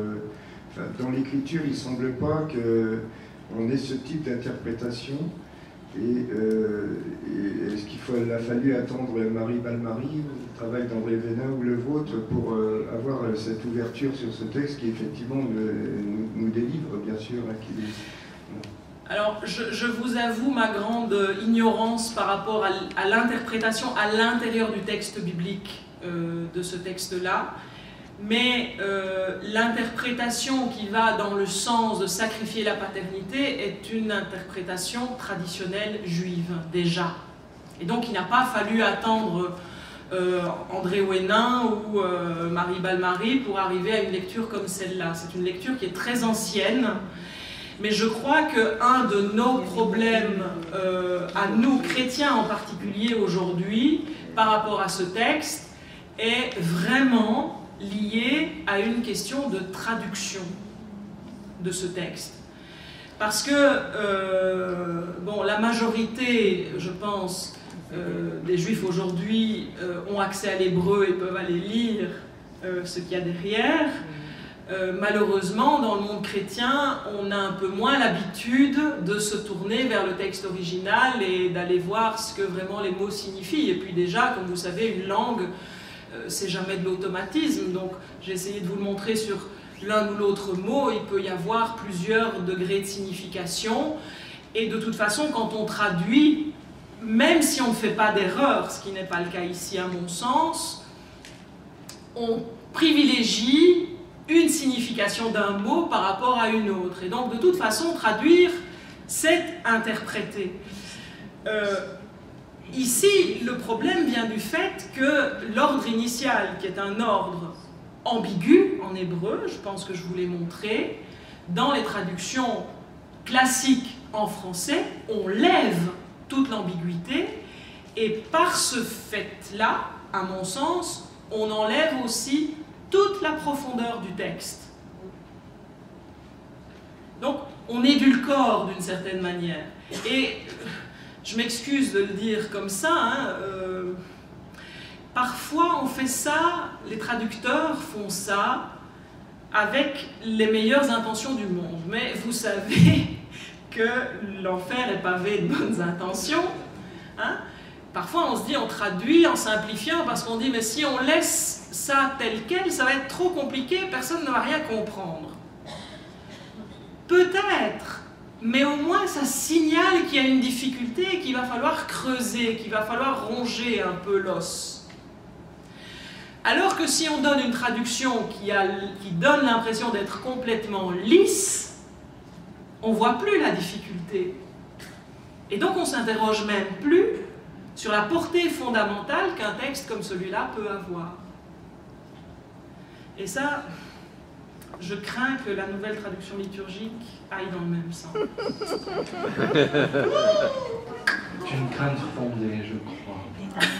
Dans l'écriture, il ne semble pas qu'on ait ce type d'interprétation. Et est-ce qu'il a fallu attendre Marie Balmary, le travail d'André Vénin ou le vôtre, pour avoir cette ouverture sur ce texte qui effectivement nous délivre, bien sûr. Alors, je vous avoue ma grande ignorance par rapport à l'interprétation à l'intérieur du texte biblique de ce texte-là, mais l'interprétation qui va dans le sens de sacrifier la paternité est une interprétation traditionnelle juive, déjà. Et donc, il n'a pas fallu attendre André Vénin ou Marie Balmary pour arriver à une lecture comme celle-là. C'est une lecture qui est très ancienne. Mais je crois qu'un de nos problèmes, à nous chrétiens en particulier aujourd'hui, par rapport à ce texte, est vraiment lié à une question de traduction de ce texte. Parce que, bon, la majorité, je pense, des Juifs aujourd'hui ont accès à l'hébreu et peuvent aller lire ce qu'il y a derrière. Malheureusement, dans le monde chrétien, on a un peu moins l'habitude de se tourner vers le texte original et d'aller voir ce que vraiment les mots signifient. Et puis déjà, comme vous savez, une langue, c'est jamais de l'automatisme. Donc j'ai essayé de vous le montrer sur l'un ou l'autre mot. Il peut y avoir plusieurs degrés de signification. Et de toute façon, quand on traduit, même si on ne fait pas d'erreur, ce qui n'est pas le cas ici à mon sens, on privilégie une signification d'un mot par rapport à une autre. Et donc, de toute façon, traduire, c'est interpréter. Ici, le problème vient du fait que l'ordre initial, qui est un ordre ambigu en hébreu, je pense que je vous l'ai montré, dans les traductions classiques en français, on lève toute l'ambiguïté, et par ce fait-là, à mon sens, on enlève aussi toute la profondeur du texte. Donc, on édulcore d'une certaine manière. Et je m'excuse de le dire comme ça, hein, parfois on fait ça, les traducteurs font ça avec les meilleures intentions du monde. Mais vous savez que l'enfer est pavé de bonnes intentions. Hein. Parfois on se dit, on traduit en simplifiant parce qu'on dit, mais si on laisse ça tel quel, ça va être trop compliqué, personne ne va rien comprendre. Peut-être, mais au moins ça signale qu'il y a une difficulté, qu'il va falloir creuser, qu'il va falloir ronger un peu l'os. Alors que si on donne une traduction qui donne l'impression d'être complètement lisse, on ne voit plus la difficulté. Et donc on ne s'interroge même plus sur la portée fondamentale qu'un texte comme celui-là peut avoir. Et ça, je crains que la nouvelle traduction liturgique aille dans le même sens. C'est une crainte fondée, je crois.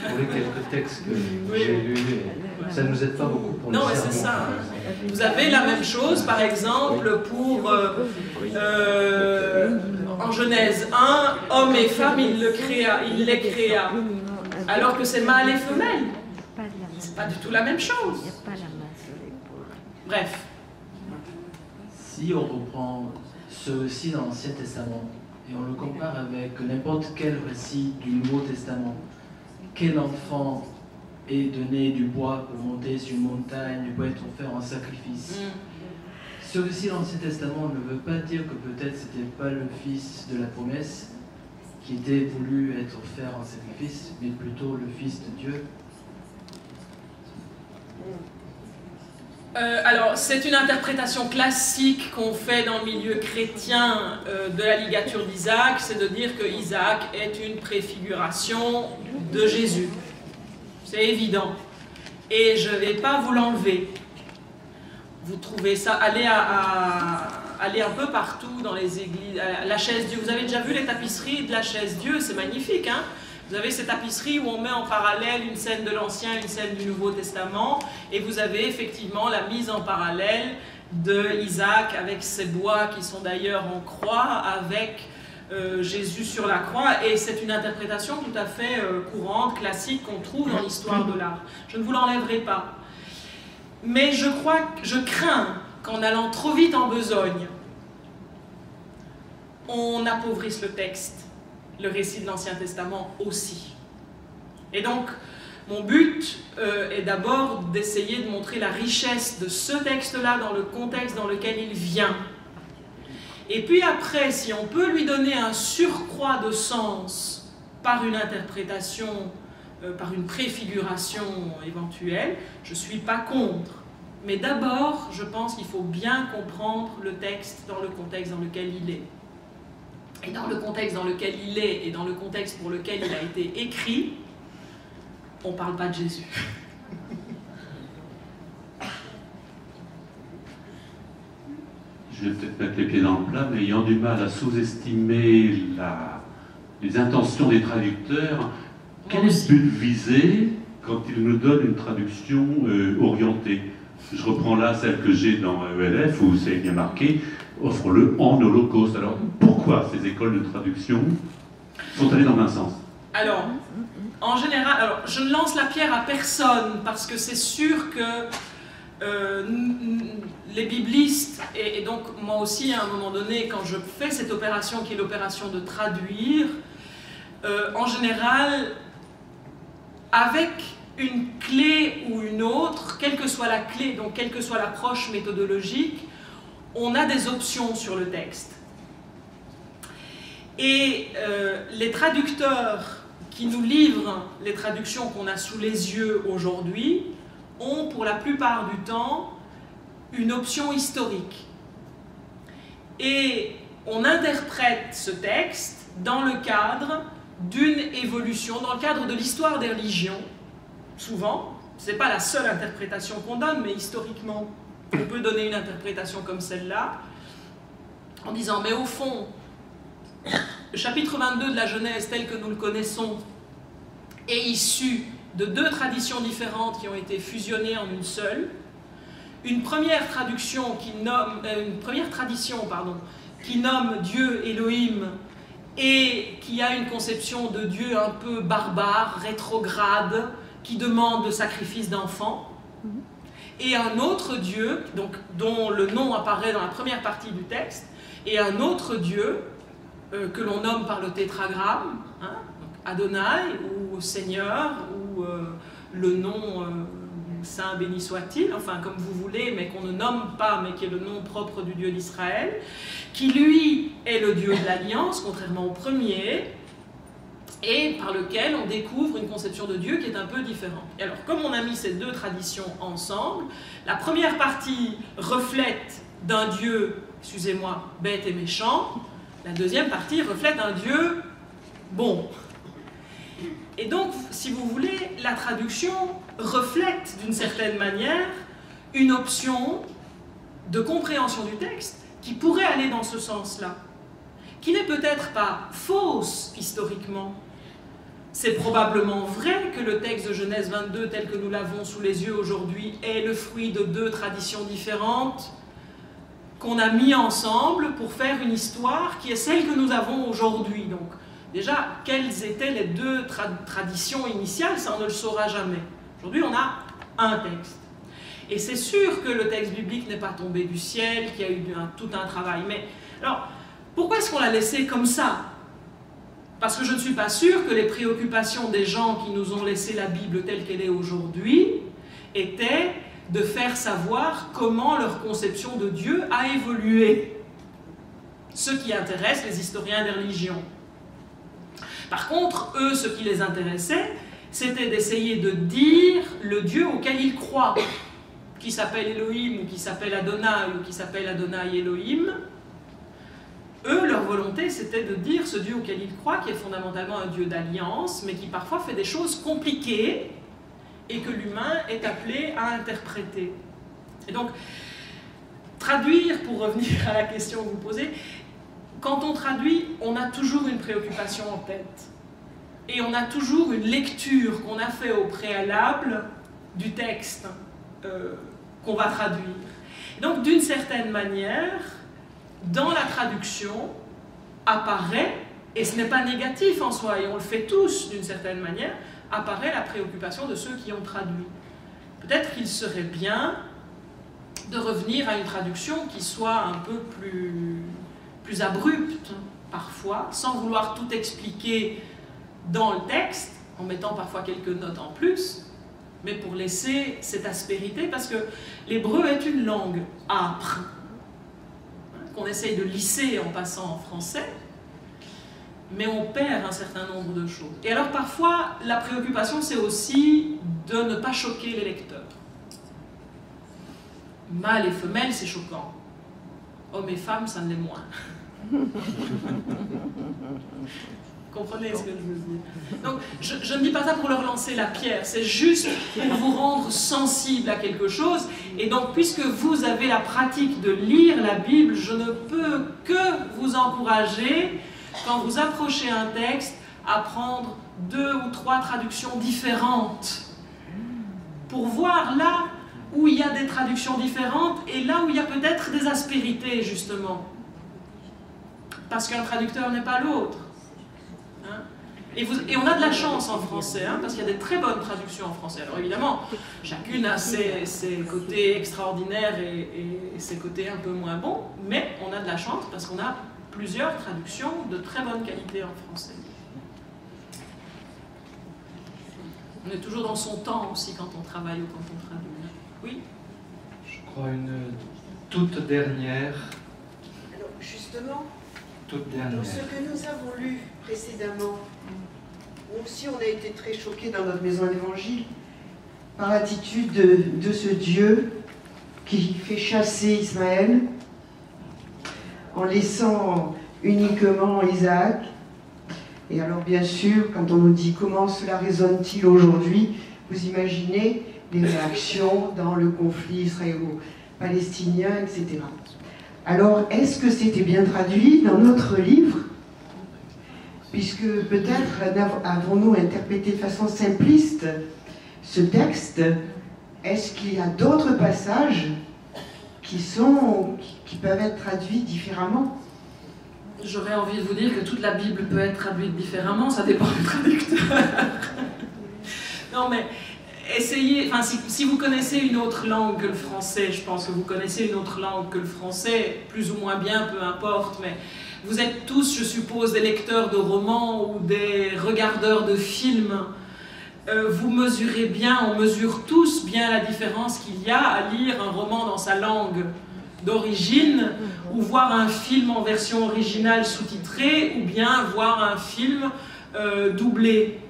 Pour les quelques textes que j'ai lus, ça ne nous aide pas beaucoup pour le sermon. Non, mais c'est ça. Vous avez la même chose, par exemple, pour en Genèse 1, homme et femme, il les créa. Alors que c'est mâle et femelle. C'est pas du tout la même chose. Bref. Si on reprend ce récit dans l'Ancien Testament et on le compare avec n'importe quel récit du Nouveau Testament, quel enfant est donné du bois pour monter sur une montagne pour être offert en sacrifice? Ce récit dans l'Ancien Testament ne veut pas dire que peut-être c'était pas le fils de la promesse qui était voulu être offert en sacrifice, mais plutôt le fils de Dieu. Alors, c'est une interprétation classique qu'on fait dans le milieu chrétien de la ligature d'Isaac, c'est de dire que Isaac est une préfiguration de Jésus. C'est évident. Et je ne vais pas vous l'enlever. Vous trouvez ça, allez un peu partout dans les églises, la chaise Dieu. Vous avez déjà vu les tapisseries de la chaise Dieu, c'est magnifique, hein? Vous avez ces tapisseries où on met en parallèle une scène de l'Ancien, une scène du Nouveau Testament, et vous avez effectivement la mise en parallèle de Isaac avec ses bois qui sont d'ailleurs en croix, avec Jésus sur la croix, et c'est une interprétation tout à fait courante, classique, qu'on trouve dans l'histoire de l'art. Je ne vous l'enlèverai pas. Mais je crains qu'en allant trop vite en besogne, on appauvrisse le texte, le récit de l'Ancien Testament aussi. Et donc, mon but est d'abord d'essayer de montrer la richesse de ce texte-là dans le contexte dans lequel il vient. Et puis après, si on peut lui donner un surcroît de sens par une interprétation, par une préfiguration éventuelle, je ne suis pas contre. Mais d'abord, je pense qu'il faut bien comprendre le texte dans le contexte dans lequel il est. Et dans le contexte dans lequel il est et dans le contexte pour lequel il a été écrit, on ne parle pas de Jésus. Je vais peut-être mettre les pieds dans le plat, mais ayant du mal à sous-estimer les intentions des traducteurs, quel est le but visé quand ils nous donnent une traduction orientée? Je reprends là celle que j'ai dans ELF, où c'est bien marqué « offre-le en holocauste ». Alors, pourquoi ces écoles de traduction sont allées dans un sens? Alors, en général, je ne lance la pierre à personne, parce que c'est sûr que les biblistes, et donc moi aussi à un moment donné, quand je fais cette opération qui est l'opération de traduire, en général, avec une clé ou une autre, quelle que soit la clé, donc quelle que soit l'approche méthodologique, on a des options sur le texte. Et les traducteurs qui nous livrent les traductions qu'on a sous les yeux aujourd'hui ont pour la plupart du temps une option historique. Et on interprète ce texte dans le cadre d'une évolution, dans le cadre de l'histoire des religions, souvent. Ce n'est pas la seule interprétation qu'on donne, mais historiquement, on peut donner une interprétation comme celle-là, en disant, mais au fond, le chapitre 22 de la Genèse, tel que nous le connaissons, est issu de deux traditions différentes qui ont été fusionnées en une seule. Une première tradition qui nomme, qui nomme Dieu Elohim et qui a une conception de Dieu un peu barbare, rétrograde, qui demande le sacrifice d'enfants. Et un autre Dieu, donc, dont le nom apparaît dans la première partie du texte, et un autre Dieu que l'on nomme par le tétragramme, hein, Adonai ou Seigneur ou le nom Saint béni soit-il, enfin comme vous voulez, mais qu'on ne nomme pas, mais qui est le nom propre du Dieu d'Israël, qui lui est le Dieu de l'Alliance, contrairement au premier, et par lequel on découvre une conception de Dieu qui est un peu différente. Et alors, comme on a mis ces deux traditions ensemble, la première partie reflète d'un Dieu, excusez-moi, bête et méchant, la deuxième partie reflète un Dieu bon. Et donc, si vous voulez, la traduction reflète d'une certaine manière une option de compréhension du texte qui pourrait aller dans ce sens-là, qui n'est peut-être pas fausse historiquement. C'est probablement vrai que le texte de Genèse 22, tel que nous l'avons sous les yeux aujourd'hui, est le fruit de deux traditions différentes qu'on a mis ensemble pour faire une histoire qui est celle que nous avons aujourd'hui. Donc, déjà, quelles étaient les deux traditions initiales, ça on ne le saura jamais. Aujourd'hui, on a un texte. Et c'est sûr que le texte biblique n'est pas tombé du ciel, qu'il y a eu tout un travail. Mais alors, pourquoi est-ce qu'on l'a laissé comme ça? Parce que je ne suis pas sûre que les préoccupations des gens qui nous ont laissé la Bible telle qu'elle est aujourd'hui étaient de faire savoir comment leur conception de Dieu a évolué. Ce qui intéresse les historiens des religions. Par contre, eux, ce qui les intéressait, c'était d'essayer de dire le Dieu auquel ils croient, qui s'appelle Elohim, ou qui s'appelle Adonai, ou qui s'appelle Adonai Elohim, eux, leur volonté, c'était de dire ce Dieu auquel ils croient, qui est fondamentalement un Dieu d'alliance, mais qui parfois fait des choses compliquées, et que l'humain est appelé à interpréter. Et donc, traduire, pour revenir à la question que vous posez, quand on traduit, on a toujours une préoccupation en tête. Et on a toujours une lecture qu'on a fait au préalable du texte qu'on va traduire. Donc, d'une certaine manière, dans la traduction, apparaît, et ce n'est pas négatif en soi, et on le fait tous d'une certaine manière, apparaît la préoccupation de ceux qui ont traduit. Peut-être qu'il serait bien de revenir à une traduction qui soit un peu plus abrupte, parfois, sans vouloir tout expliquer dans le texte, en mettant parfois quelques notes en plus, mais pour laisser cette aspérité, parce que l'hébreu est une langue âpre, qu'on essaye de lisser en passant en français, mais on perd un certain nombre de choses. Et alors parfois, la préoccupation, c'est aussi de ne pas choquer les lecteurs. Mâles et femelles, c'est choquant. Hommes et femmes, ça ne l'est moins. Comprenez ce que je veux dire? Donc, je ne dis pas ça pour leur lancer la pierre, c'est juste pour vous rendre sensible à quelque chose. Et donc, puisque vous avez la pratique de lire la Bible, je ne peux que vous encourager, quand vous approchez un texte, à prendre 2 ou 3 traductions différentes pour voir là où il y a des traductions différentes et là où il y a peut-être des aspérités, justement. Parce qu'un traducteur n'est pas l'autre. Hein? Et on a de la chance en français, hein, parce qu'il y a des très bonnes traductions en français. Alors évidemment, chacune a ses côtés extraordinaires et ses côtés un peu moins bons, mais on a de la chance parce qu'on a plusieurs traductions de très bonne qualité en français. On est toujours dans son temps aussi quand on travaille ou quand on traduit. Oui? Je crois une toute dernière. Alors justement, toute dernière. dans ce que nous avons lu précédemment, nous aussi on a été très choqués dans notre maison d'évangile par l'attitude de ce Dieu qui fait chasser Ismaël en laissant uniquement Isaac. Et alors bien sûr, quand on nous dit comment cela résonne-t-il aujourd'hui, vous imaginez les réactions dans le conflit israélo-palestinien, etc. Alors, est-ce que c'était bien traduit dans notre livre? Puisque peut-être avons-nous interprété de façon simpliste ce texte. Est-ce qu'il y a d'autres passages qui peuvent être traduits différemment? J'aurais envie de vous dire que toute la Bible peut être traduite différemment, ça dépend du traducteur. Non mais, essayez, enfin si vous connaissez une autre langue que le français, je pense que vous connaissez une autre langue que le français, plus ou moins bien, peu importe, mais vous êtes tous, je suppose, des lecteurs de romans ou des regardeurs de films. Vous mesurez bien, on mesure tous bien la différence qu'il y a à lire un roman dans sa langue d'origine, ou voir un film en version originale sous-titrée, ou bien voir un film doublé.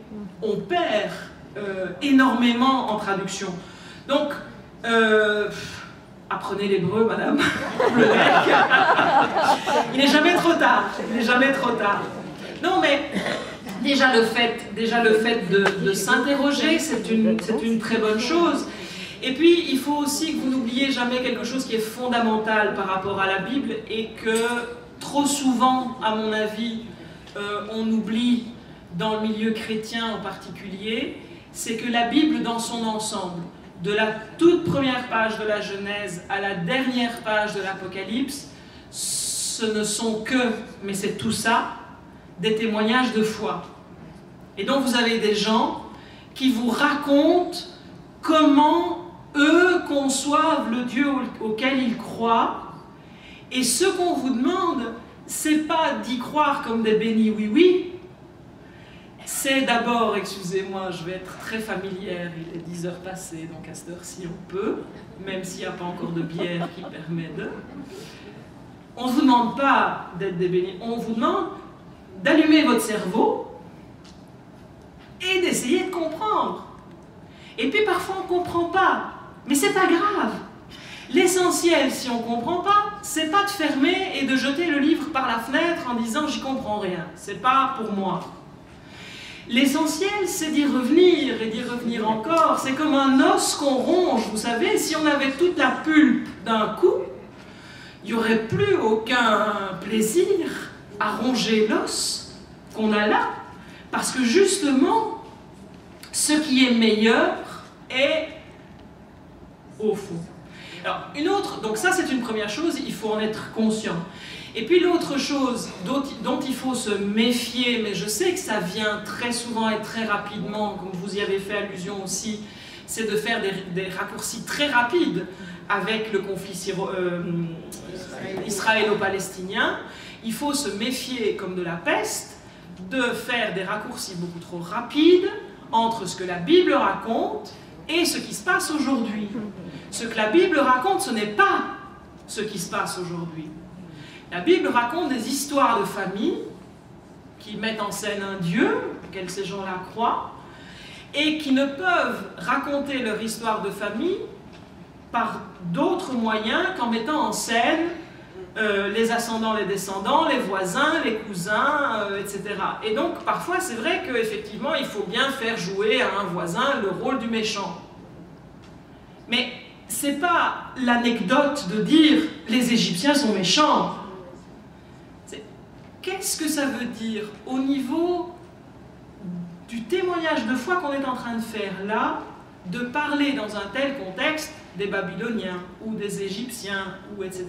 On perd énormément en traduction. Donc, apprenez l'hébreu, madame. Il n'est jamais trop tard. Il n'est jamais trop tard. Non, mais déjà le fait de s'interroger, c'est une très bonne chose. Et puis, il faut aussi que vous n'oubliez jamais quelque chose qui est fondamental par rapport à la Bible et que trop souvent, à mon avis, on oublie dans le milieu chrétien en particulier, c'est que la Bible dans son ensemble, de la toute première page de la Genèse à la dernière page de l'Apocalypse, ce ne sont que, mais c'est tout ça, des témoignages de foi. Et donc vous avez des gens qui vous racontent comment eux conçoivent le Dieu auquel ils croient, et ce qu'on vous demande, c'est pas d'y croire comme des bénis oui-oui, c'est d'abord, excusez-moi, je vais être très familière, il est 10 heures passées, donc à cette heure-ci on peut, même s'il n'y a pas encore de bière qui permet de... On ne vous demande pas d'être des bénis, on vous demande d'allumer votre cerveau et d'essayer de comprendre. Et puis parfois on ne comprend pas, mais c'est pas grave. L'essentiel, si on ne comprend pas, c'est pas de fermer et de jeter le livre par la fenêtre en disant « j'y comprends rien, c'est pas pour moi ». L'essentiel, c'est d'y revenir et d'y revenir encore. C'est comme un os qu'on ronge, vous savez, si on avait toute la pulpe d'un coup, il n'y aurait plus aucun plaisir à ronger l'os qu'on a là. Parce que justement, ce qui est meilleur est au fond. Alors, donc ça c'est une première chose, il faut en être conscient. Et puis l'autre chose dont il faut se méfier, mais je sais que ça vient très souvent et très rapidement, comme vous y avez fait allusion aussi, c'est de faire des raccourcis très rapides avec le conflit israélo-palestinien. Il faut se méfier comme de la peste, de faire des raccourcis beaucoup trop rapides entre ce que la Bible raconte et ce qui se passe aujourd'hui. Ce que la Bible raconte, ce n'est pas ce qui se passe aujourd'hui. La Bible raconte des histoires de famille qui mettent en scène un Dieu, auquel ces gens-là croient, et qui ne peuvent raconter leur histoire de famille par d'autres moyens qu'en mettant en scène les ascendants, les descendants, les voisins, les cousins, etc. Et donc, parfois, c'est vrai qu'effectivement, il faut bien faire jouer à un voisin le rôle du méchant. Mais c'est pas l'anecdote de dire « les Égyptiens sont méchants ». Qu'est-ce que ça veut dire au niveau du témoignage de foi qu'on est en train de faire là, de parler dans un tel contexte des Babyloniens ou des Égyptiens, ou etc.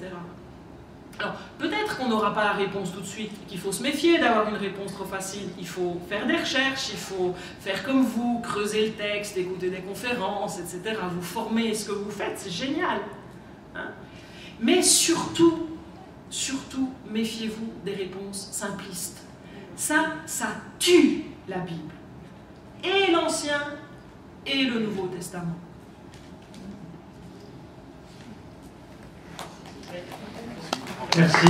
Alors, peut-être qu'on n'aura pas la réponse tout de suite, qu'il faut se méfier d'avoir une réponse trop facile. Il faut faire des recherches, il faut faire comme vous, creuser le texte, écouter des conférences, etc. Vous former, ce que vous faites, c'est génial. Hein? Mais surtout, méfiez-vous des réponses simplistes. Ça tue la Bible. Et l'Ancien et le Nouveau Testament. Merci.